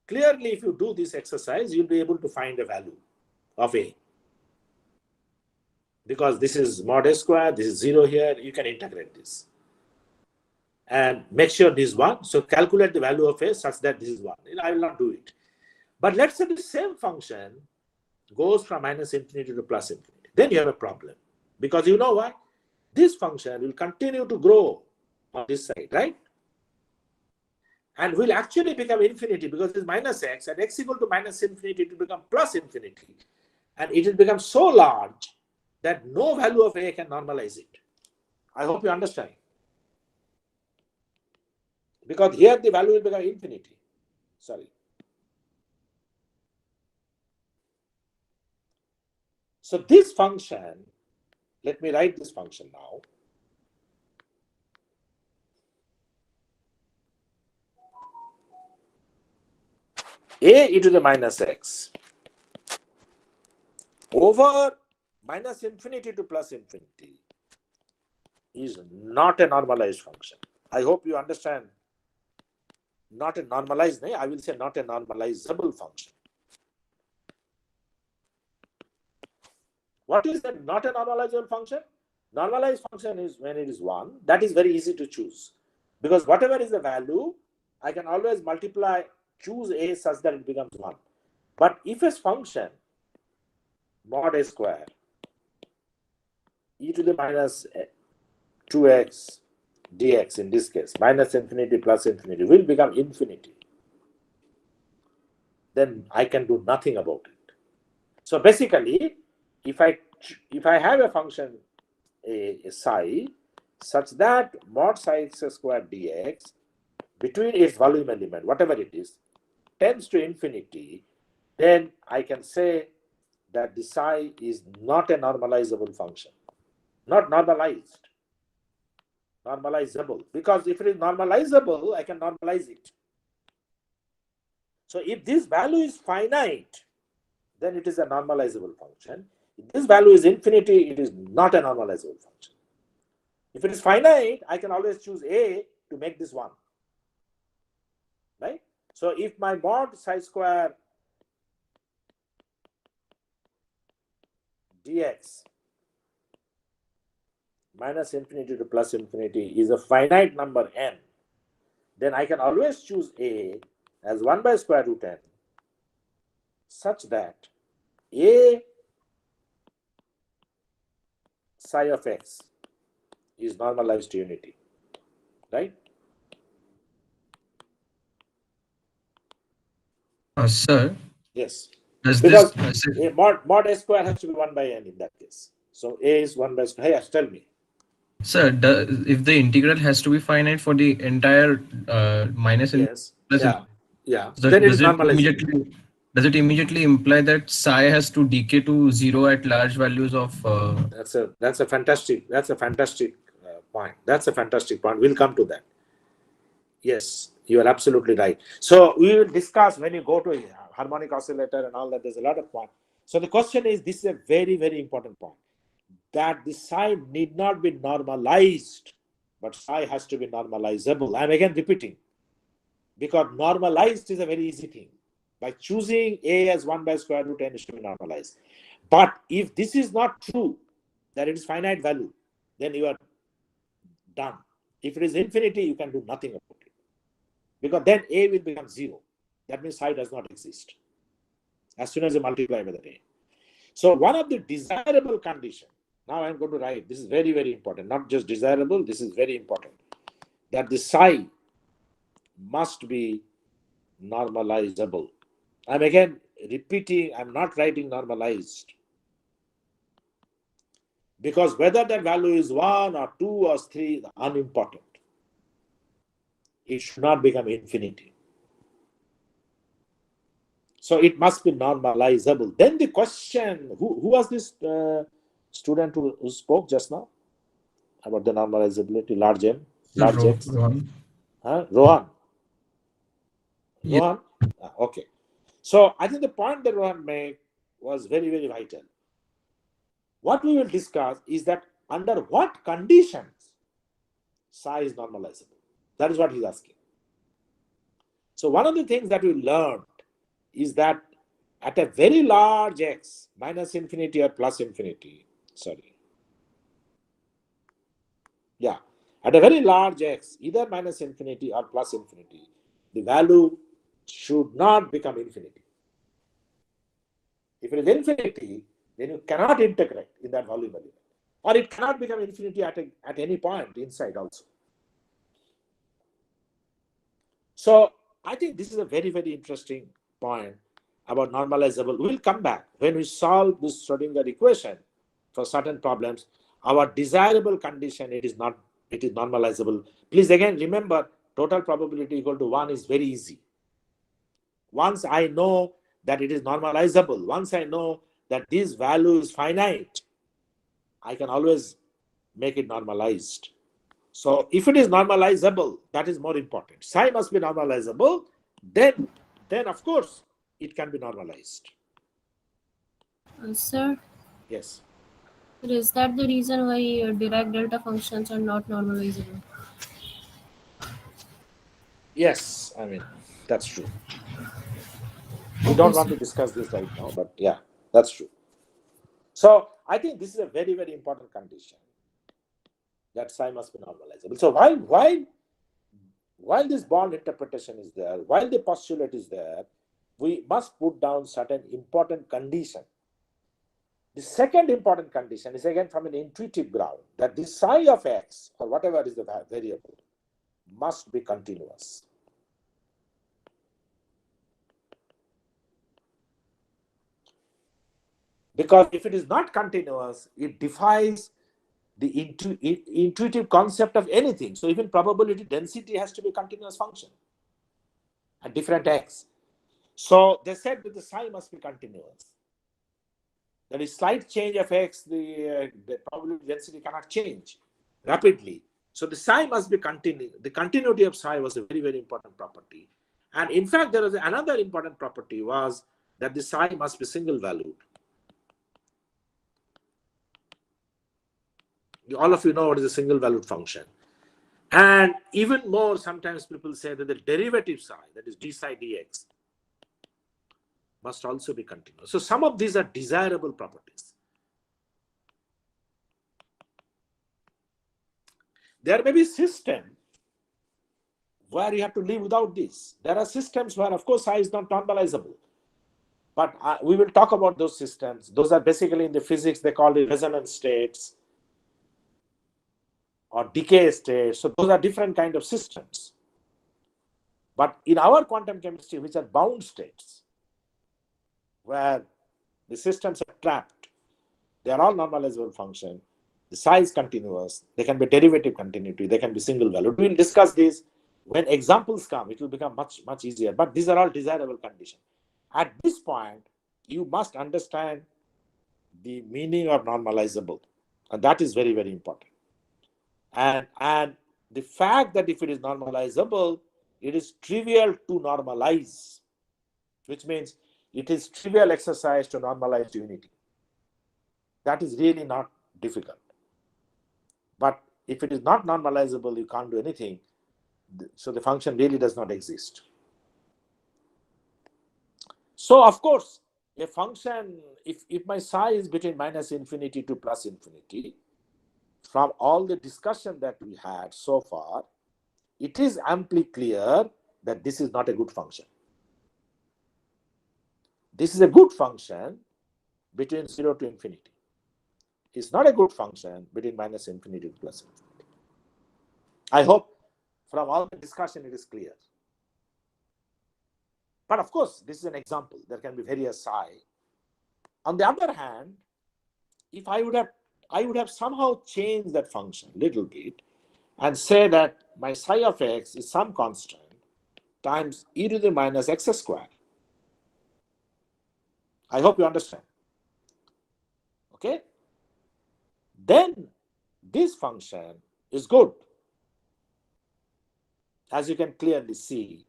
Clearly, if you do this exercise, you'll be able to find a value of a. Because this is mod a square, this is 0 here, you can integrate this. And make sure this is 1. So calculate the value of a such that this is 1. I will not do it. But let's say the same function goes from minus infinity to plus infinity. Then you have a problem. Because you know what? This function will continue to grow on this side, right? And will actually become infinity because it is minus x, and x equal to minus infinity, it will become plus infinity. And it will become so large that no value of a can normalize it. I hope you understand. Because here the value will become infinity. Sorry. So this function, let me write this function now. A e to the minus x over minus infinity to plus infinity is not a normalized function. I hope you understand. Not a normalized, I will say not a normalizable function. What is that not a normalizable function? Normalized function is when it is 1. That is very easy to choose. Because whatever is the value, I can always multiply, choose a such that it becomes 1. But if a function mod a square e to the minus 2x dx, in this case, minus infinity plus infinity, will become infinity, then I can do nothing about it. So basically, if I have a function a psi such that mod psi x squared dx between its volume element, whatever it is, tends to infinity, then I can say that the psi is not a normalizable function. Not normalized. Normalizable. Because if it is normalizable, I can normalize it. So if this value is finite, then it is a normalizable function. If this value is infinity, it is not a normalizable function. If it is finite, I can always choose a to make this 1. Right? So if my mod psi square dx minus infinity to plus infinity is a finite number n, then I can always choose a as 1 by square root n such that a psi of x is normalized to unity. Right? Sir, Yes. does Because this mod a square has to be 1 by n in that case. So a is 1 by square. Yes, tell me. sir, if the integral has to be finite for the entire minus and Yes. plus, Yeah. so Then it is does it normalizable. immediately imply that psi has to decay to 0 at large values of? That's a fantastic point. That's a fantastic point. We'll come to that. Yes, you are absolutely right. So we will discuss when you go to a harmonic oscillator and all that. There's a lot of points. So the question is, this is a very, very important point, that the psi need not be normalized, but psi has to be normalizable. I'm again repeating, because normalized is a very easy thing. By choosing a as 1 by square root n, it should be normalized. But if this is not true, that it is finite value, then you are done. If it is infinity, you can do nothing about it. Because then a will become 0. That means psi does not exist as soon as you multiply by the a. So one of the desirable conditions, now I'm going to write, this is very, very important, not just desirable, this is very important, that the psi must be normalizable. I'm again repeating, I'm not writing normalized. Because whether that value is 1 or 2 or 3 is unimportant. It should not become infinity. So it must be normalizable. Then the question, who was this student who spoke just now about the normalizability, large M, large X? Rohan. Rohan. Yeah. Rohan? Okay. So I think the point that Rohan made was very, very vital. What we will discuss is that under what conditions psi is normalizable. That is what he's asking. So one of the things that we learned is that at a very large x, minus infinity or plus infinity, at a very large x, either minus infinity or plus infinity, the value should not become infinity. If it is infinity, then you cannot integrate in that volume element. Or it cannot become infinity at any point inside also. So I think this is a very, very interesting point about normalizable. We'll come back when we solve this Schrodinger equation for certain problems. Our desirable condition, it is normalizable. Please again remember, total probability equal to 1 is very easy. Once I know that it is normalizable, once I know that this value is finite, I can always make it normalized. So if it is normalizable, that is more important. Psi must be normalizable, then of course it can be normalized. Sir, Yes. is that the reason why Dirac delta functions are not normalizable? Yes, I mean, that's true. We don't want to discuss this right now, but yeah, that's true. So I think this is a very, very important condition, that psi must be normalizable. So while this bond interpretation is there, while the postulate is there, we must put down certain important condition. The second important condition is again from an intuitive ground, that the psi of x, or whatever is the variable, must be continuous. Because if it is not continuous, it defies the intuitive concept of anything. So even probability density has to be a continuous function at different x. So they said that the psi must be continuous. There is slight change of x, the probability density cannot change rapidly. So the psi must be continuous. The continuity of psi was a very, very important property. And in fact, there was another important property, was that the psi must be single valued. All of you know what is a single valued function. And even more, sometimes people say that the derivative psi, that is d psi dx, must also be continuous. So some of these are desirable properties. There may be systems where you have to live without this. There are systems where, of course, psi is not normalizable. But we will talk about those systems. Those are basically in the physics, they call it resonance states or decay states. So those are different kind of systems. But in our quantum chemistry, which are bound states, where the systems are trapped, they are all normalizable function. The psi is continuous. They can be derivative continuity. They can be single valued. We will discuss this when examples come. It will become much, much easier. But these are all desirable conditions. At this point, you must understand the meaning of normalizable. And that is very, very important. And the fact that if it is normalizable, it is trivial to normalize, which means it is trivial exercise to normalize unity. That is really not difficult. But if it is not normalizable, you can't do anything. So the function really does not exist. So of course, a function, if my psi is between minus infinity to plus infinity, from all the discussion that we had so far, it is amply clear that this is not a good function. This is a good function between 0 to infinity. It's not a good function between minus infinity to plus infinity. I hope from all the discussion it is clear. But of course, this is an example. There can be various psi. On the other hand, if I would have somehow changed that function a little bit and say that my psi of x is some constant times e to the minus x square. I hope you understand. Okay? Then this function is good. As you can clearly see,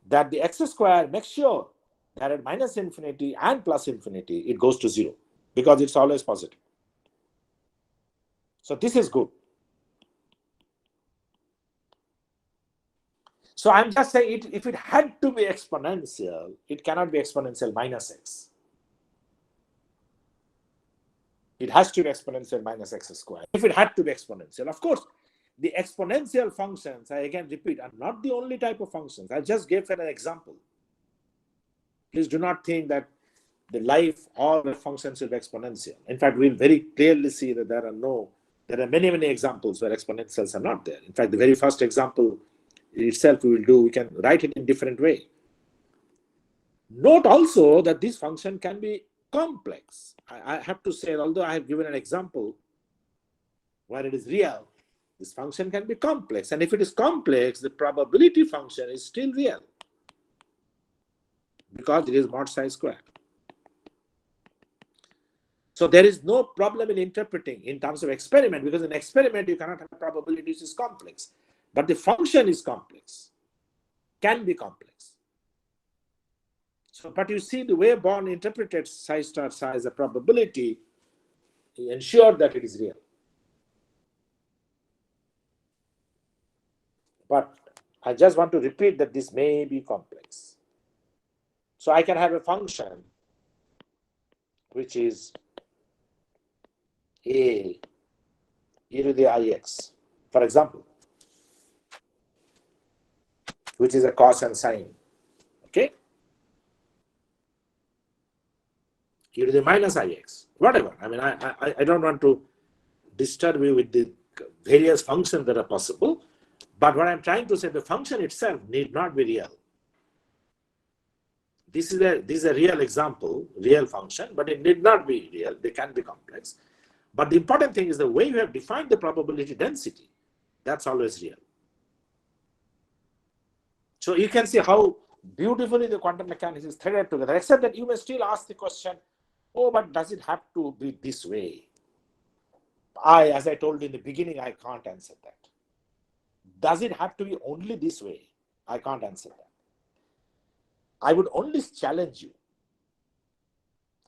that the x square makes sure that at minus infinity and plus infinity, it goes to 0 because it's always positive. So this is good. So I'm just saying, if it had to be exponential, it cannot be exponential minus x. It has to be exponential minus x squared. If it had to be exponential, of course, the exponential functions, I again repeat, are not the only type of functions. I just gave an example. Please do not think that the life, all the functions will be exponential. In fact, we'll very clearly see that there are many, many examples where exponentials are not there. In fact, the very first example itself we can write it in different way. Note also that this function can be complex. I have to say, although I have given an example where it is real, this function can be complex. And if it is complex, the probability function is still real because it is mod psi squared. So there is no problem in interpreting in terms of experiment, because in experiment you cannot have probabilities is complex. But the function is complex, can be complex. So, but you see the way Born interpreted psi star psi as a probability, he ensured that it is real. But I just want to repeat that this may be complex. So I can have a function which is a e to the ix, for example, which is a cos and sine. Okay? E to the minus ix, whatever. I mean, I don't want to disturb you with the various functions that are possible, but what I'm trying to say, the function itself need not be real. This is a real example, real function, but it need not be real. They can be complex. But the important thing is the way you have defined the probability density, that's always real. So you can see how beautifully the quantum mechanics is threaded together, except that you may still ask the question, oh, but does it have to be this way? As I told you in the beginning, I can't answer that. Does it have to be only this way? I can't answer that. I would only challenge you,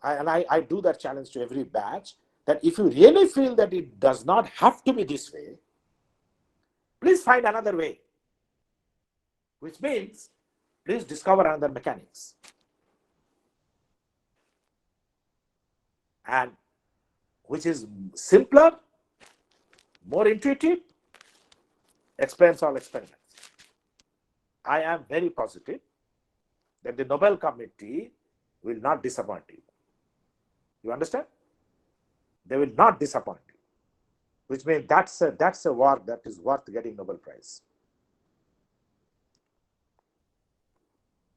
and I do that challenge to every batch, that if you really feel that it does not have to be this way, please find another way, which means please discover another mechanics. And which is simpler, more intuitive, explains all experiments. I am very positive that the Nobel Committee will not disappoint you. You understand? They will not disappoint you, which means that's a work that is worth getting Nobel Prize.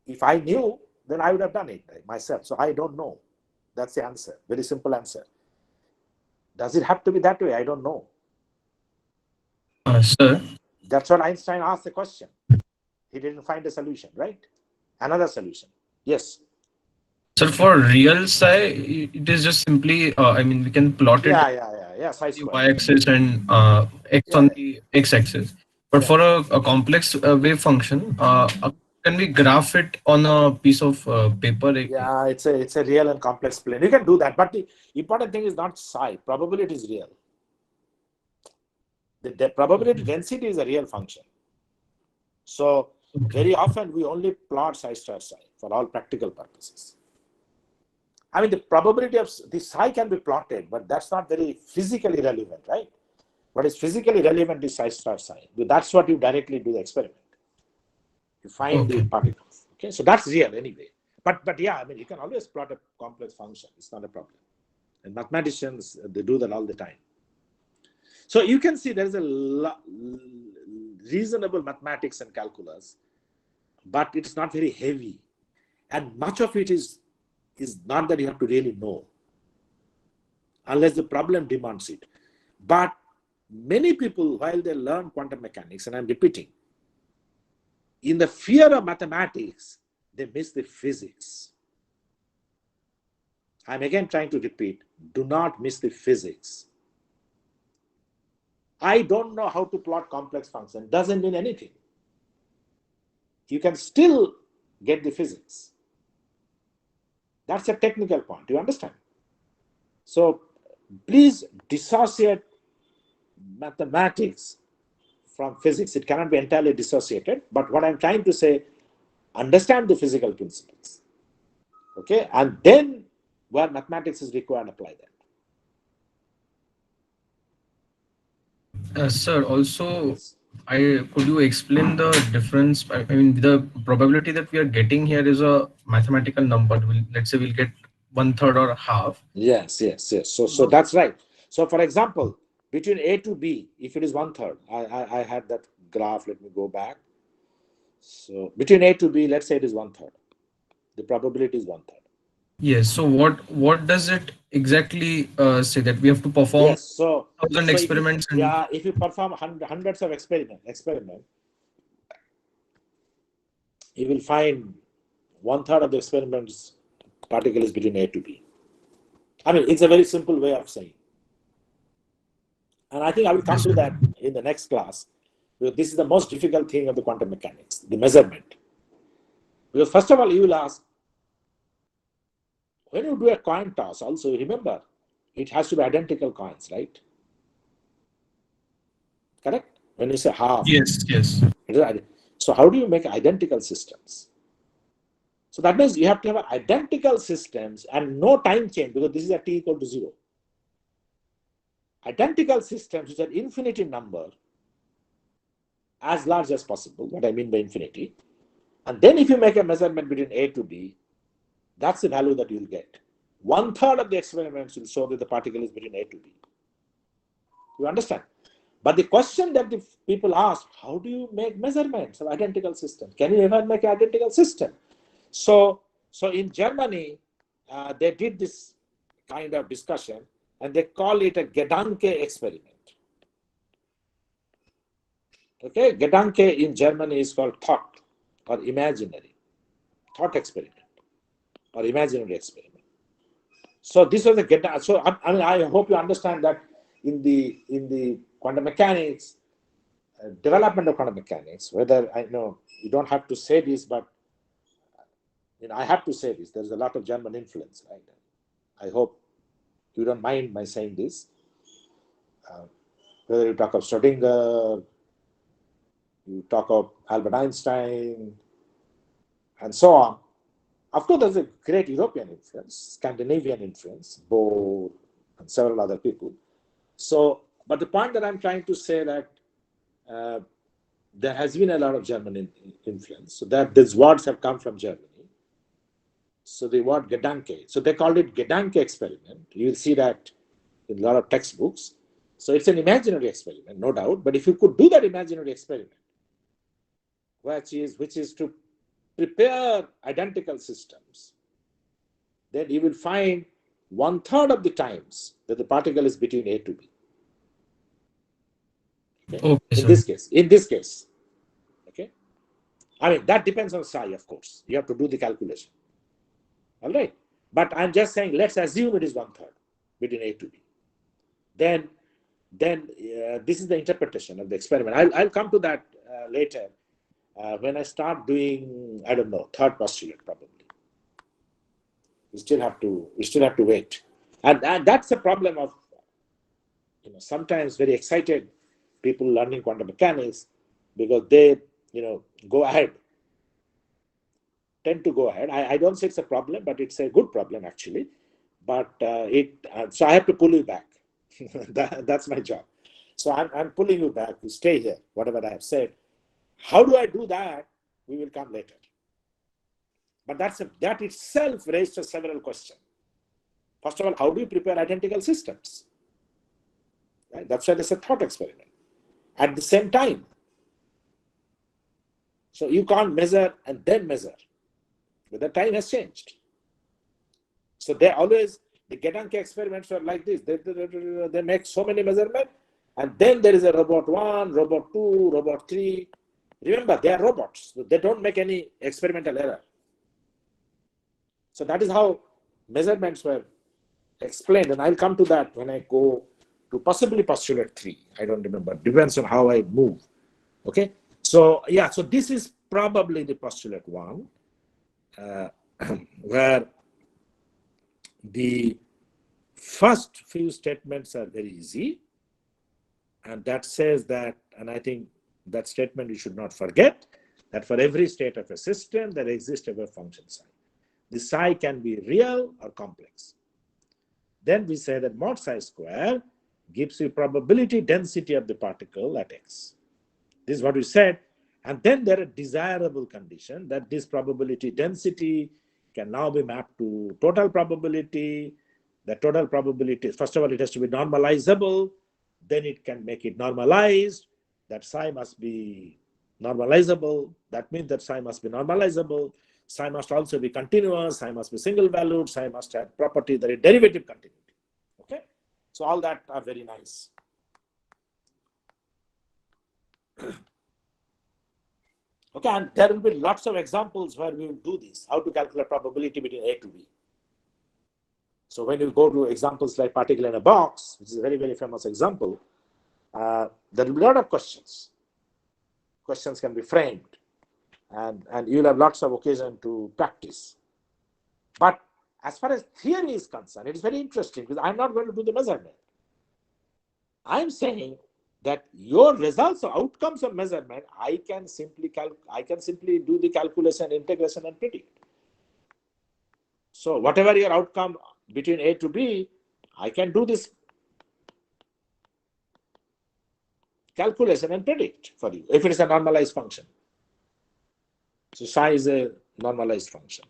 If I knew, then I would have done it myself. So I don't know. That's the answer. Very simple answer. Does it have to be that way? I don't know. Sir, That's what Einstein asked the question. He didn't find a solution, right? Another solution. Yes. sir, for real psi, it is just simply, I mean, we can plot it Yeah. Psi the square. y-axis and x on the x-axis. But for a complex wave function, can we graph it on a piece of paper? Yeah, it's a real and complex plane. You can do that, but the important thing is not psi. Probability is real. The probability density is a real function. So very often we only plot psi star psi for all practical purposes. I mean, the probability of the psi can be plotted, but that's not very physically relevant, right? What is physically relevant is psi star psi. That's what you directly do the experiment. You find the particles. Okay, so that's real anyway. But yeah, I mean, you can always plot a complex function. It's not a problem. And mathematicians, they do that all the time. So you can see there is a reasonable mathematics and calculus, but it's not very heavy. And much of it is not that you have to really know, unless the problem demands it. But many people, while they learn quantum mechanics, and I'm repeating, in the fear of mathematics, they miss the physics. I'm again trying to repeat, do not miss the physics. I don't know how to plot complex function. Doesn't mean anything. You can still get the physics. That's a technical point. Do you understand? So please dissociate mathematics from physics. It cannot be entirely dissociated. But what I'm trying to say, understand the physical principles. Okay? And then where mathematics is required, apply that. Sir, also, could you explain the difference? I mean, the probability that we are getting here is a mathematical number. Let's say we'll get 1/3 or half. Yes. So that's right. So for example, between A to B, if it is 1/3, I had that graph. Let me go back. So between A to B, let's say it is 1/3. The probability is 1/3. Yes. So what does it exactly say, that we have to perform Yes. So 1,000 experiments? if you perform hundreds of experiment, you will find 1/3 of the experiments particle is between A to B. I mean, it's a very simple way of saying. And I think I will come to that in the next class, because this is the most difficult thing of the quantum mechanics, the measurement. Because first of all, you will ask, when you do a coin toss, also remember, it has to be identical coins, right? Correct? When you say half. Yes. So how do you make identical systems? So that means you have to have identical systems and no time change, because this is a t equal to 0. Identical systems which are infinite in number, as large as possible, what I mean by infinity. And then if you make a measurement between A to B, that's the value that you'll get. 1/3 of the experiments will show that the particle is between A to B. You understand? But the question that the people ask, how do you make measurements of identical systems? Can you ever make an identical system? So in Germany, they did this kind of discussion, and they call it a Gedanke experiment. Okay, Gedanke in Germany is called thought or imaginary. Thought experiment or imaginary experiment. So this was a Gedanke. So I hope you understand that in the quantum mechanics, development of quantum mechanics, whether I know you don't have to say this, but I have to say this. There's a lot of German influence, right? I hope you don't mind my saying this. Whether you talk of Schrodinger, you talk of Albert Einstein, and so on. Of course, there's a great European influence, Scandinavian influence, Bohr, and several other people. So, but the point that I'm trying to say that there has been a lot of German influence. So that these words have come from Germany. So the word Gedanke, so they called it Gedanke experiment. You'll see that in a lot of textbooks. So it's an imaginary experiment, no doubt. But if you could do that imaginary experiment, which is to prepare identical systems, then you will find 1/3 of the times that the particle is between A to B. Okay? In this case. Okay. I mean, that depends on psi, of course. You have to do the calculation. All right. But I'm just saying, let's assume it is 1/3 between A to B. Then this is the interpretation of the experiment. I'll come to that later when I start doing, I don't know, third postulate probably. We still have to wait, and that's the problem of sometimes very excited people learning quantum mechanics, because they go ahead, tend to go ahead. I don't say it's a problem, but it's a good problem actually. But so I have to pull you back. That's my job. So I'm pulling you back to stay here, whatever I have said. How do I do that? We will come later. But that itself raises several questions. First of all, how do you prepare identical systems? Right? That's why there's a thought experiment. At the same time. So you can't measure and then measure. But the time has changed. So the Gedanke experiments are like this. They make so many measurements, and then there is a robot 1, robot 2, robot 3. Remember, they are robots. They don't make any experimental error. So that is how measurements were explained. And I'll come to that when I go to possibly postulate 3. I don't remember. Depends on how I move. Okay. So yeah, so this is probably the postulate 1, where The first few statements are very easy, and that says that, and I think that statement you should not forget, that for every state of a system there exists a wave function psi. The psi can be real or complex. Then we say that mod psi square gives you probability density of the particle at x. This is what we said. And then there are desirable condition that this probability density can now be mapped to total probability. The total probability, first of all, it has to be normalizable. Then it can make it normalized. That psi must be normalizable. That means that psi must be normalizable. Psi must also be continuous. Psi must be single valued. Psi must have property that is derivative continuity. Okay, so all that are very nice. Okay, and there will be lots of examples where we will do this, how to calculate probability between A to B. So when you go to examples like particle in a box, which is a very, very famous example, there will be a lot of questions. Questions can be framed, and you'll have lots of occasion to practice. But as far as theory is concerned, it is very interesting because I'm not going to do the measurement. I'm saying that your results or outcomes of measurement, I can simply do the calculation, integration, and predict. So whatever your outcome between A to B, I can do this calculation and predict for you if it is a normalized function. So psi is a normalized function.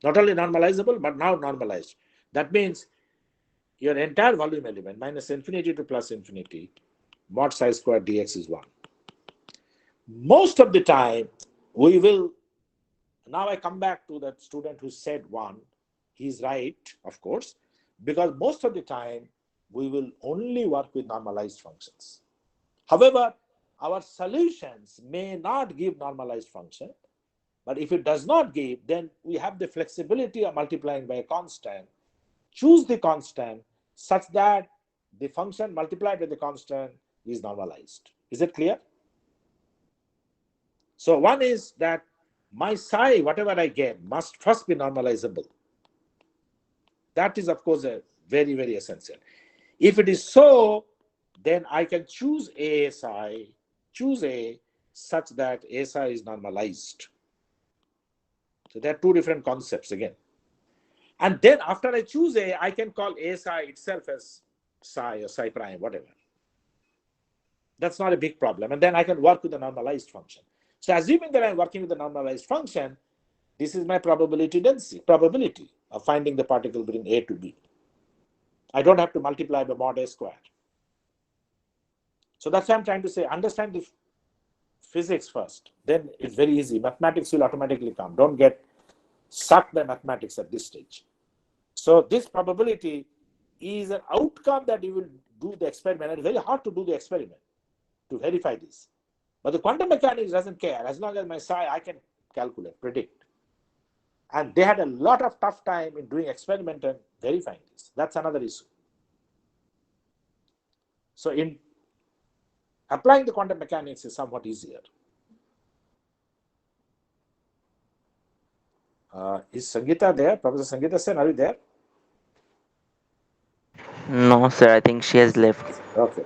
Not only normalizable, but now normalized. That means your entire volume element minus infinity to plus infinity mod psi square dx is 1. Most of the time, we will, now I come back to that student who said 1. He's right, of course, because most of the time, we will only work with normalized functions. However, our solutions may not give normalized function, but if it does not give, then we have the flexibility of multiplying by a constant. Choose the constant such that the function multiplied by the constant is normalized. Is it clear? So one is that my psi, whatever I get, must first be normalizable. That is, of course, a very, very essential. If it is so, then I can choose A psi, choose A such that A psi is normalized. So there are two different concepts again. And then after I choose A, I can call A psi itself as psi or psi prime, whatever. That's not a big problem. And then I can work with the normalized function. So assuming that I'm working with the normalized function, this is my probability density, probability of finding the particle between A to B. I don't have to multiply by mod A square. So that's what I'm trying to say. Understand the physics first. Then it's very easy. Mathematics will automatically come. Don't get sucked by mathematics at this stage. So this probability is an outcome that you will do the experiment. And it's very hard to do the experiment to verify this. But the quantum mechanics doesn't care. As long as my psi, I can calculate, predict. And they had a lot of tough time in doing experiment and verifying this. That's another issue. So in applying the quantum mechanics is somewhat easier. Is Sangita there? Professor Sangita Sen, are you there? No, sir, I think she has left. Okay.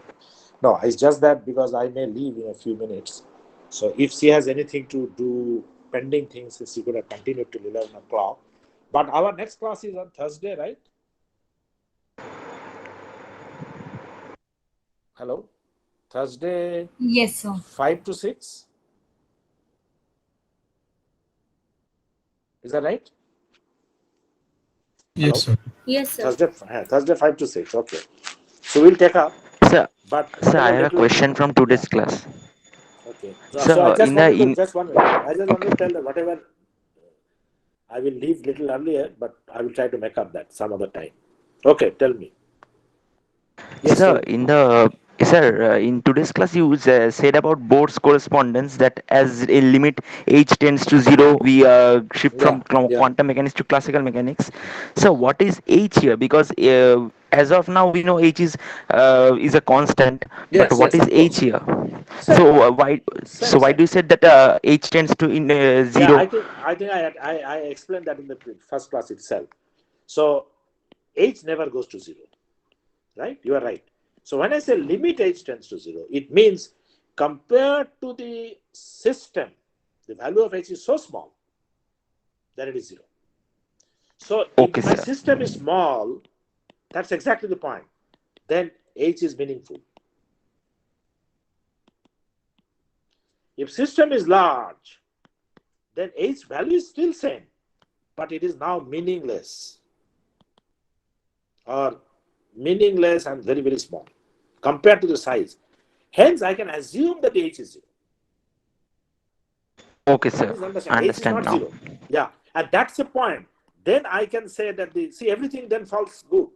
No, it's just that because I may leave in a few minutes. So if she has anything to do, pending things, she could have continued till 11 o'clock. But our next class is on Thursday, right? Hello? Thursday? Yes, sir. 5 to 6? Is that right? Yes, Hello? sir. Yes, sir. Thursday 5 to 6. Okay. So we'll take up. Sir, But sir, I have a little, question from today's class. Okay. So So I just in wanted the to just 1 minute. I just want to okay. tell that whatever I will leave little earlier, but I will try to make up that some other time. Okay, tell me. Yes, Sir, tell me. Sir, in today's class, you said about Bohr's correspondence that as a limit h tends to zero, we shift from Yeah. quantum mechanics to classical mechanics. So, what is h here? Because as of now, we know h is a constant, but Yes, what yes, is of h course. here? Same, So, why? same, So, why same. do you said that h tends to in Yeah, zero? I explained that in the first class itself. So h never goes to zero, right? You are right. So when I say limit h tends to zero, it means compared to the system, the value of h is so small that it is zero. So if Okay, my sir. system is small, that's exactly the point. Then h is meaningful. If system is large, then h value is still same, but it is now meaningless, or meaningless and very, very small compared to the size. Hence, I can assume that h is zero. Okay, sir. Please understand, I h is understand not now. zero. Yeah, and that's the point. Then I can say that everything then falls good,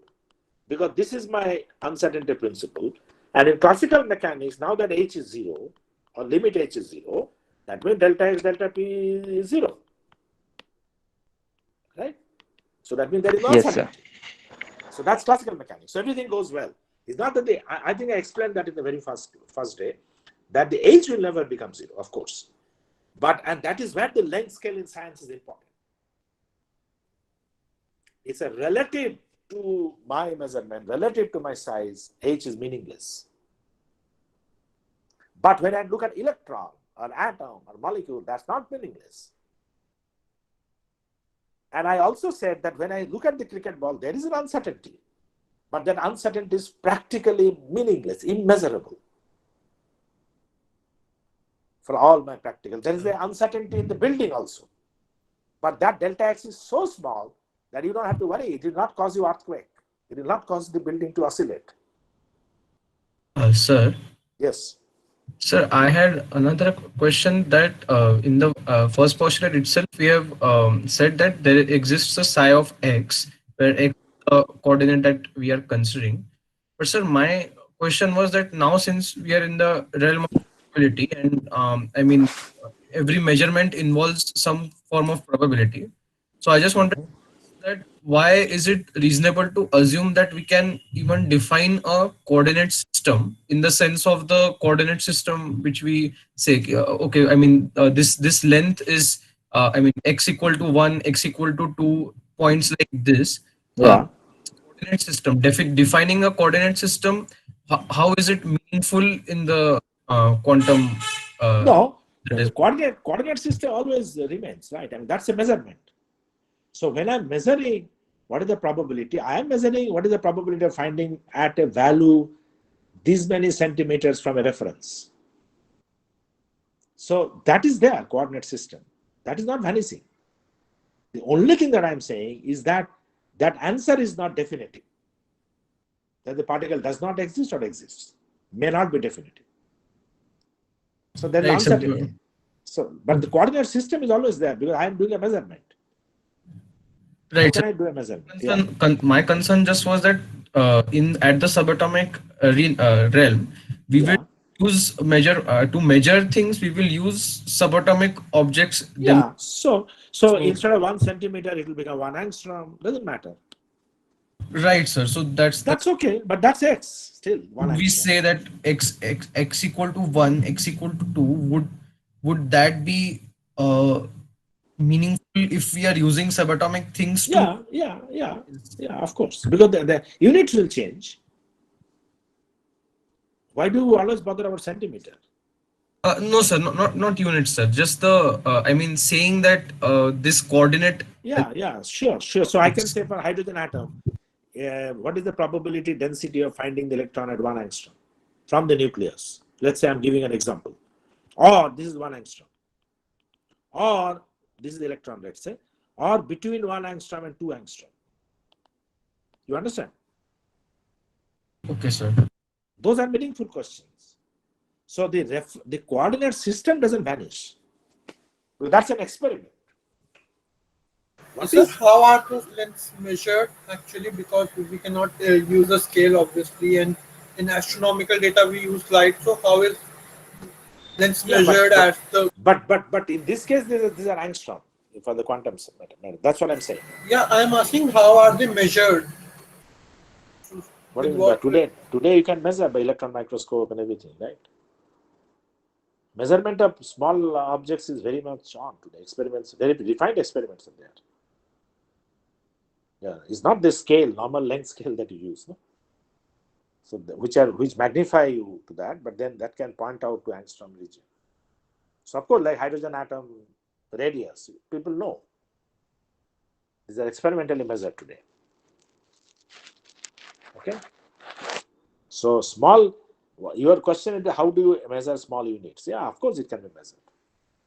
because this is my uncertainty principle. And in classical mechanics, now that h is zero, or limit h is zero, that means delta x, delta p is zero, right? So that means there is no Yes, sir. uncertainty. So that's classical mechanics. So everything goes well. It's not that I think I explained that in the very first day, that the h will never become zero, of course. And that is where the length scale in science is important. It's a relative to my measurement, relative to my size, h is meaningless. But when I look at electron or atom or molecule, that's not meaningless. And I also said that when I look at the cricket ball, there is an uncertainty. But that uncertainty is practically meaningless, immeasurable. For all my practicals, there is an uncertainty in the building also. But that delta x is so small that you don't have to worry. It will not cause you earthquake. It will not cause the building to oscillate. Sir, Yes. Sir, I had another question that in the first postulate itself, we have said that there exists a psi of x, where x is the coordinate that we are considering. But sir, my question was that now since we are in the realm of probability, and I mean, every measurement involves some form of probability. So I just wanted that why is it reasonable to assume that we can even define a coordinate system in the sense of the coordinate system which we say okay, I mean this length is I mean x equal to 1, x equal to 2, points like this. uh, Yeah. Coordinate system, defining a coordinate system, how is it meaningful in the quantum uh, No, that the is coordinate system always remains, right? I mean, that's a measurement. So when I'm measuring what is the probability, I am measuring what is the probability of finding at a value these many centimeters from a reference. So that is their coordinate system. That is not vanishing. The only thing that I'm saying is that that answer is not definitive. That the particle does not exist or exists, may not be definitive. So there is right, sir? uncertainty. So, but the coordinate system is always there because I am doing a measurement. How Right, can sir. I do a measurement? Yeah. My concern just was that in at the subatomic realm, we will Yeah. use measure to measure things. We will use subatomic objects them. Yeah. So So instead of 1 centimeter, it will become 1 angstrom. Doesn't matter. right, sir. So that's That's okay, but that's x still one we angstrom. say that x equal to 1, x equal to 2. Would that be meaningful if we are using subatomic things to? Yeah. Of course, because the units will change. Why do we always bother about centimeter? No, sir, not units, sir. Just the I mean, saying that this coordinate. Yeah, sure. So I can say for hydrogen atom, what is the probability density of finding the electron at 1 angstrom from the nucleus? Let's say I'm giving an example. Or this is 1 angstrom. Or this is the electron, let's say. Or between 1 angstrom and 2 angstrom. You understand? Okay, sir. Those are meaningful questions. So the coordinate system doesn't vanish. Well, that's an experiment. What So is? how are those lengths measured actually? Because we cannot use a scale obviously, and in astronomical data we use light. So how is length Yeah, measured as the? but in this case, these are angstrom for the quantum matter. That's what I'm saying. Yeah, I am asking how are they measured? What do With you mean by what? today? You can measure by electron microscope and everything, right? Measurement of small objects is very much on today. Experiments, very refined experiments are there. Yeah, it's not the scale, normal length scale that you use, no? So which magnify you to that, but then that can point out to angstrom region. So of course, like hydrogen atom radius, people know. These are experimentally measured today. Okay. So small. Your question is how do you measure small units? Yeah, of course it can be measured.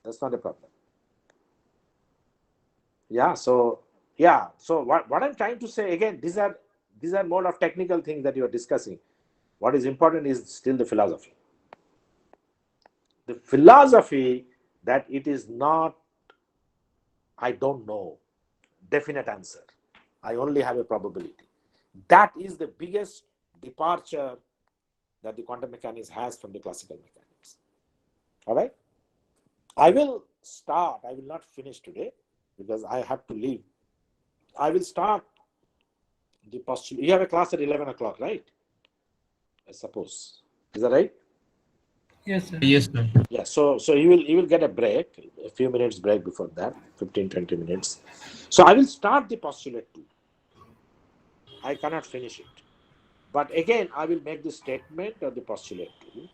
That's not a problem. Yeah. So yeah. So what I'm trying to say again, these are more of technical things that you are discussing. What is important is still the philosophy. The philosophy that it is not, I don't know, definite answer. I only have a probability. That is the biggest departure that the quantum mechanics has from the classical mechanics. All right. I will start. I will not finish today because I have to leave. I will start the postulate. You have a class at 11 o'clock, right? I suppose. Is that right? Yes, sir. Yes, sir. Yeah. So you will get a break, a few minutes break before that, 15-20 minutes. So I will start the postulate 2. I cannot finish it. But again, I will make the statement of the postulate 2.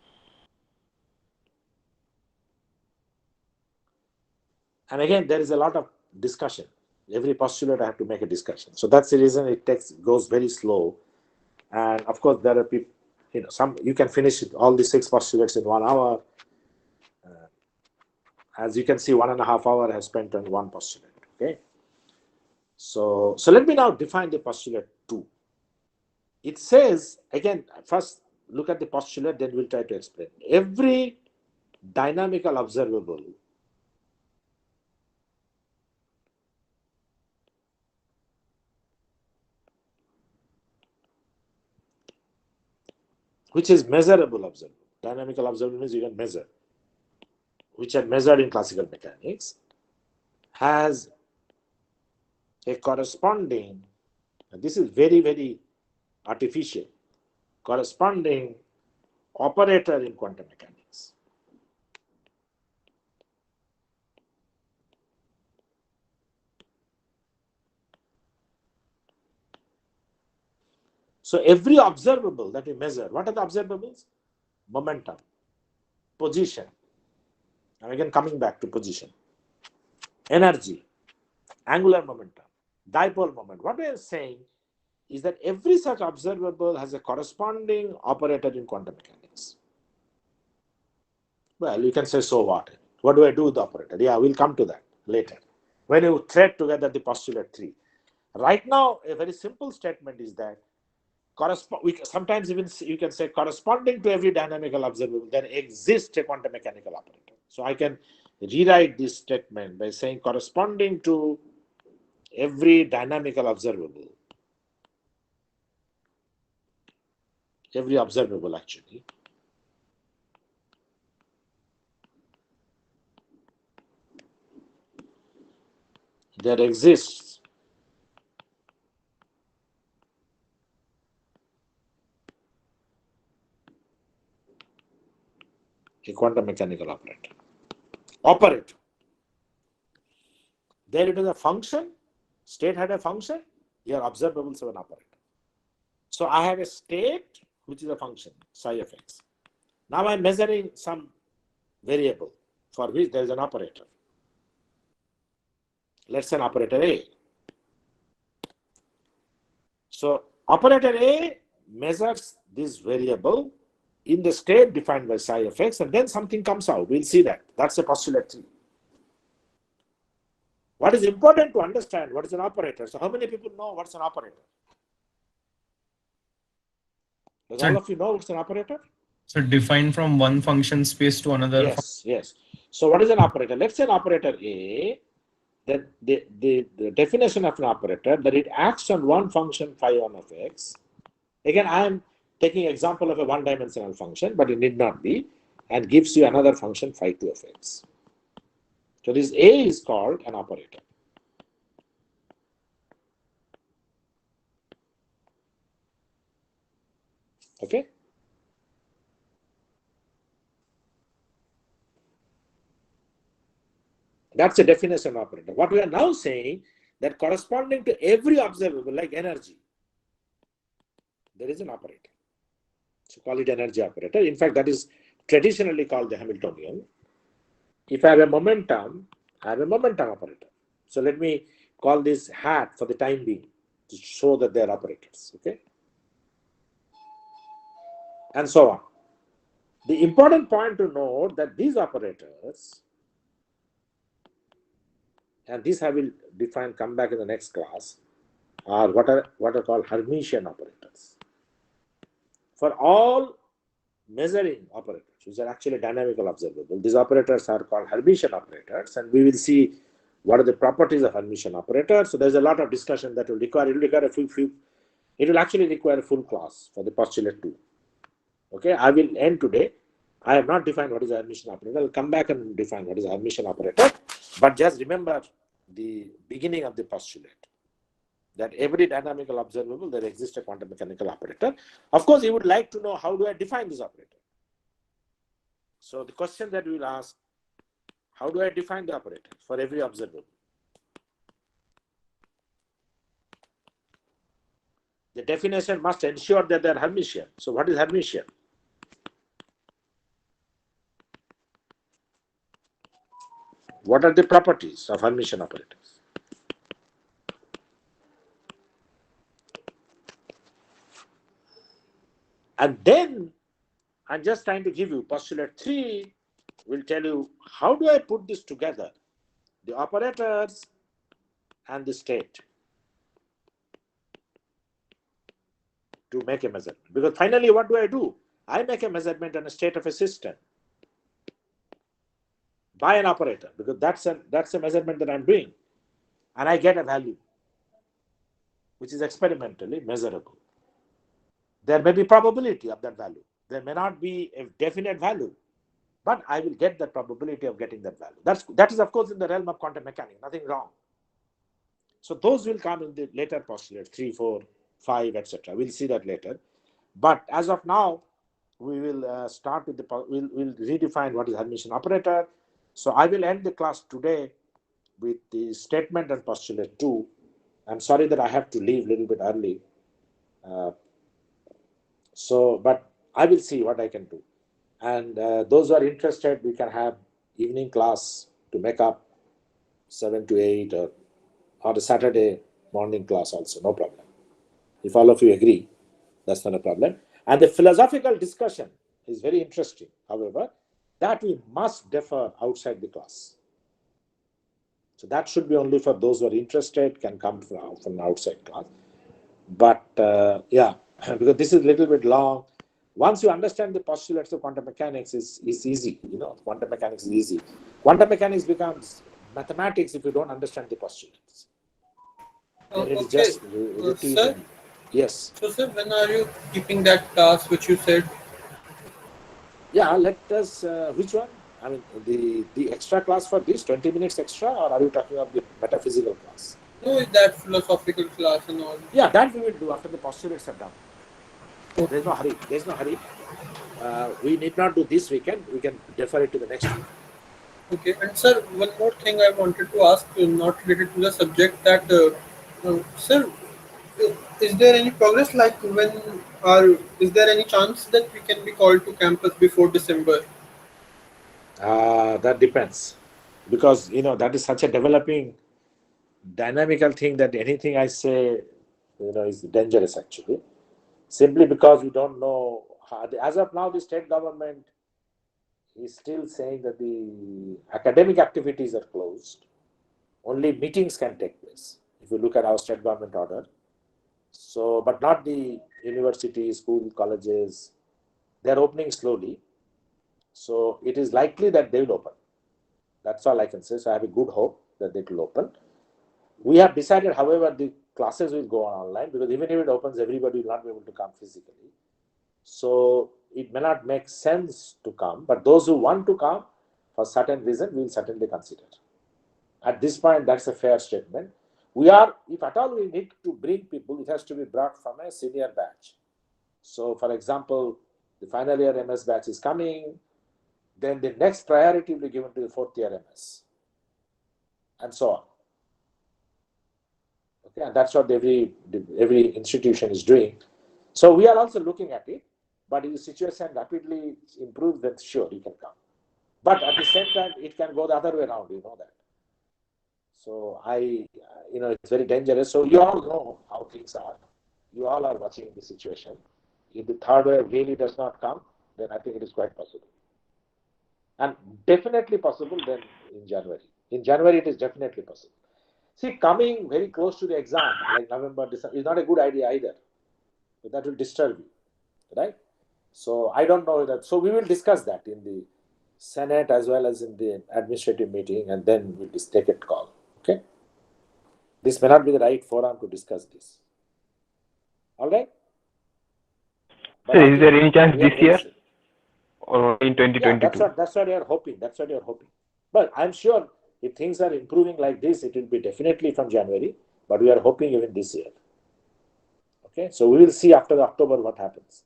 And again, there is a lot of discussion. Every postulate I have to make a discussion. So that's the reason it goes very slow. And of course, there are people, some you can finish all the 6 postulates in 1 hour. As you can see, 1.5 hours I have spent on one postulate. Okay. So let me now define the postulate 2. It says, again, first look at the postulate, then we'll try to explain. Every dynamical observable which is measurable observable. Dynamical observable means you can measure, which are measured in classical mechanics, has a corresponding, and this is very, very artificial, corresponding operator in quantum mechanics. So every observable that we measure, what are the observables? Momentum, position, and again coming back to position, energy, angular momentum, dipole moment. What we are saying is that every such observable has a corresponding operator in quantum mechanics. Well, you can say, so what? What do I do with the operator? Yeah, we'll come to that later. When you thread together the postulate 3. Right now, a very simple statement is that sometimes even you can say corresponding to every dynamical observable, there exists a quantum mechanical operator. So I can rewrite this statement by saying corresponding to every dynamical observable, every observable actually, there exists a quantum mechanical operator. Operator. There it is a function, state had a function, here observables have an operator. So I have a state which is a function, psi of x. Now I'm measuring some variable for which there is an operator. Let's say an operator A. So operator A measures this variable in the state defined by psi of x, and then something comes out. We'll see that. That's a postulate 3. What is important to understand, what is an operator? So how many people know what's an operator? Does all of you know what's an operator? So defined from one function space to another. Yes. So what is an operator? Let's say an operator A, that the definition of an operator, that it acts on one function phi 1 of x. Again, I am taking example of a one-dimensional function, but it need not be, and gives you another function phi 2 of x. So this A is called an operator. Okay? That's a definition of operator. What we are now saying, that corresponding to every observable, like energy, there is an operator. So call it energy operator. In fact, that is traditionally called the Hamiltonian. If I have a momentum, I have a momentum operator. So let me call this hat for the time being to show that they are operators. Okay? And so on. The important point to note that these operators, and this I will define, come back in the next class, are what are called Hermitian operators. For all measuring operators, which are actually dynamical observable, these operators are called Hermitian operators, and we will see what are the properties of Hermitian operators. So there's a lot of discussion that will require, it will actually require a full class for the postulate 2. Okay, I will end today. I have not defined what is a Hermitian operator. I'll come back and define what is a Hermitian operator. But just remember the beginning of the postulate, that every dynamical observable, there exists a quantum mechanical operator. Of course, you would like to know, how do I define this operator? So the question that we will ask, how do I define the operator for every observable? The definition must ensure that they are Hermitian. So what is Hermitian? What are the properties of Hermitian operators? And then I'm just trying to give you postulate 3 will tell you, how do I put this together? The operators and the state to make a measurement. Because finally, what do? I make a measurement on a state of a system by an operator, because that's a measurement that I'm doing. And I get a value, which is experimentally measurable. There may be probability of that value. There may not be a definite value, but I will get the probability of getting that value. That is, of course, in the realm of quantum mechanics, nothing wrong. So those will come in the later postulate, 3, 4, 5, etc. We'll see that later. But as of now, we will start with we'll redefine what is Hermitian operator. So I will end the class today with the statement and postulate 2. I'm sorry that I have to leave a little bit early. But I will see what I can do. And those who are interested, we can have evening class to make up 7 to 8, or a Saturday morning class also, no problem. If all of you agree, that's not a problem. And the philosophical discussion is very interesting. However, that we must defer outside the class. So that should be only for those who are interested, can come from outside class. But yeah, because this is a little bit long. Once you understand the postulates of quantum mechanics, is easy. Quantum mechanics is easy. Quantum mechanics becomes mathematics if you don't understand the postulates. Then it is just sir. Yes. So, sir, when are you keeping that class which you said? Yeah, let us. Which one? I mean, the extra class for this 20 minutes extra, or are you talking of the metaphysical class? No, that philosophical class and all. Yeah, that we will do after the postulates are done. Okay. There's no hurry. There's no hurry. We need not do this weekend. We can defer it to the next week. Okay, and sir, one more thing I wanted to ask, not related to the subject, that, sir, is there any progress? Like, is there any chance that we can be called to campus before December? That depends, because that is such a developing, dynamical thing that anything I say, is dangerous actually. Simply because we don't know. As of now, the state government is still saying that the academic activities are closed. Only meetings can take place. If you look at our state government order. So, but not the universities, school, colleges. They're opening slowly. So it is likely that they will open. That's all I can say. So I have a good hope that they will open. We have decided, however, the classes will go on online, because even if it opens, everybody will not be able to come physically. So it may not make sense to come, but those who want to come for certain reason, we will certainly consider. At this point, that's a fair statement. We are, if at all we need to bring people, it has to be brought from a senior batch. So, for example, the final year MS batch is coming, then the next priority will be given to the fourth year MS, and so on. Okay, and that's what every institution is doing. So we are also looking at it, but if the situation rapidly improves, then sure, you can come. But at the same time, it can go the other way around, you know that. So it's very dangerous. So you all know how things are. You all are watching the situation. If the third wave really does not come, then I think it is quite possible. And definitely possible then in January. In January, it is definitely possible. See, coming very close to the exam, like November, December, is not a good idea either. But that will disturb you, right? So I don't know that. So we will discuss that in the Senate as well as in the administrative meeting, and then we'll just take a call. Okay? This may not be the right forum to discuss this. All right? But So is there any chance this year or in 2022? Yeah, that's what you're hoping. That's what you're hoping. But I'm sure if things are improving like this, it will be definitely from January. But we are hoping even this year. Okay, so we will see after October what happens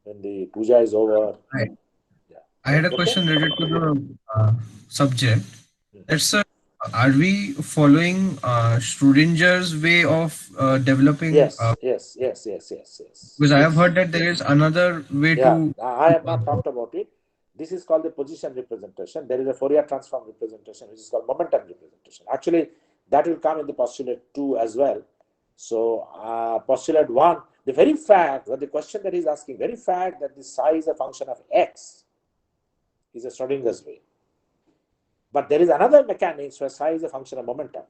when the puja is over. I had a question related to the subject. That's are we following Schrodinger's way of developing? Yes. Because I have heard that there is another way to. I have not talked about it. This is called the position representation. There is a Fourier transform representation, which is called momentum representation. Actually, that will come in the postulate 2 as well. So, postulate 1, the very fact that the question that he's asking, very fact that the psi is a function of x is a Schrodinger's way. But there is another mechanics where psi is a function of momentum.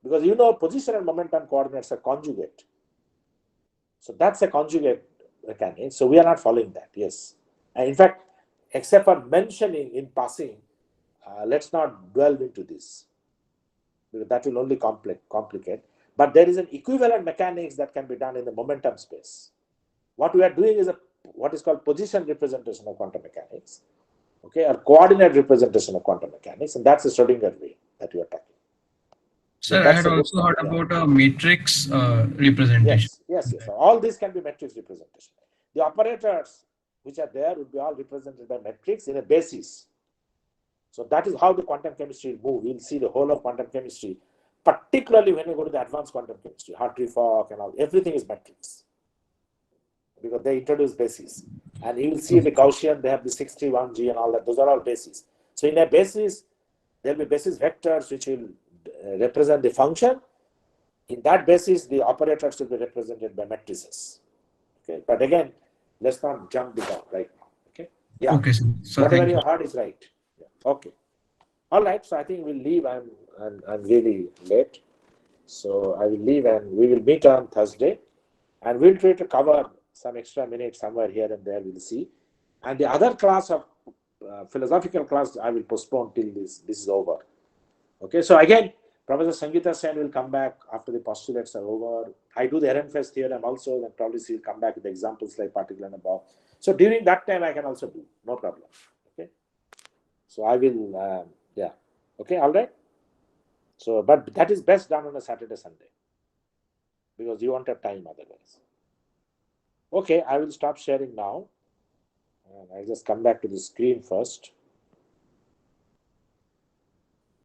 Because position and momentum coordinates are conjugate. So that's a conjugate mechanics. So we are not following that, yes. And in fact, except for mentioning in passing, let's not delve into this, because that will only complicate. But there is an equivalent mechanics that can be done in the momentum space. What we are doing is what is called position representation of quantum mechanics, okay, or coordinate representation of quantum mechanics, and that's the Schrodinger way that we are talking. Sir, I had also heard about a matrix representation. Yes. All these can be matrix representation. The operators which are there will be all represented by matrix in a basis. So that is how the quantum chemistry will move. We'll see the whole of quantum chemistry, particularly when you go to the advanced quantum chemistry, Hartree-Fock and all, everything is matrix. Because they introduce basis. And you will see the Gaussian, they have the 61G and all that, those are all bases. So in a basis, there will be basis vectors which will represent the function. In that basis, the operators will be represented by matrices. Okay, but again, let's not jump the gun right now. Okay, yeah. Okay, so whatever you heard is right. Yeah. Okay, all right. So I think we'll leave. I'm really late, so I will leave, and we will meet on Thursday, and we'll try to cover some extra minutes somewhere here and there. We'll see, and the other class of philosophical class I will postpone till this is over. Okay, so again, Professor Sangita Sen will come back after the postulates are over. I do the Ehrenfest theorem also, and probably she'll come back with examples like particle and above. So during that time, I can also do, no problem. Okay, so I will, okay, all right. So, but that is best done on a Saturday, Sunday, because you won't have time otherwise. Okay, I will stop sharing now. And I'll just come back to the screen first.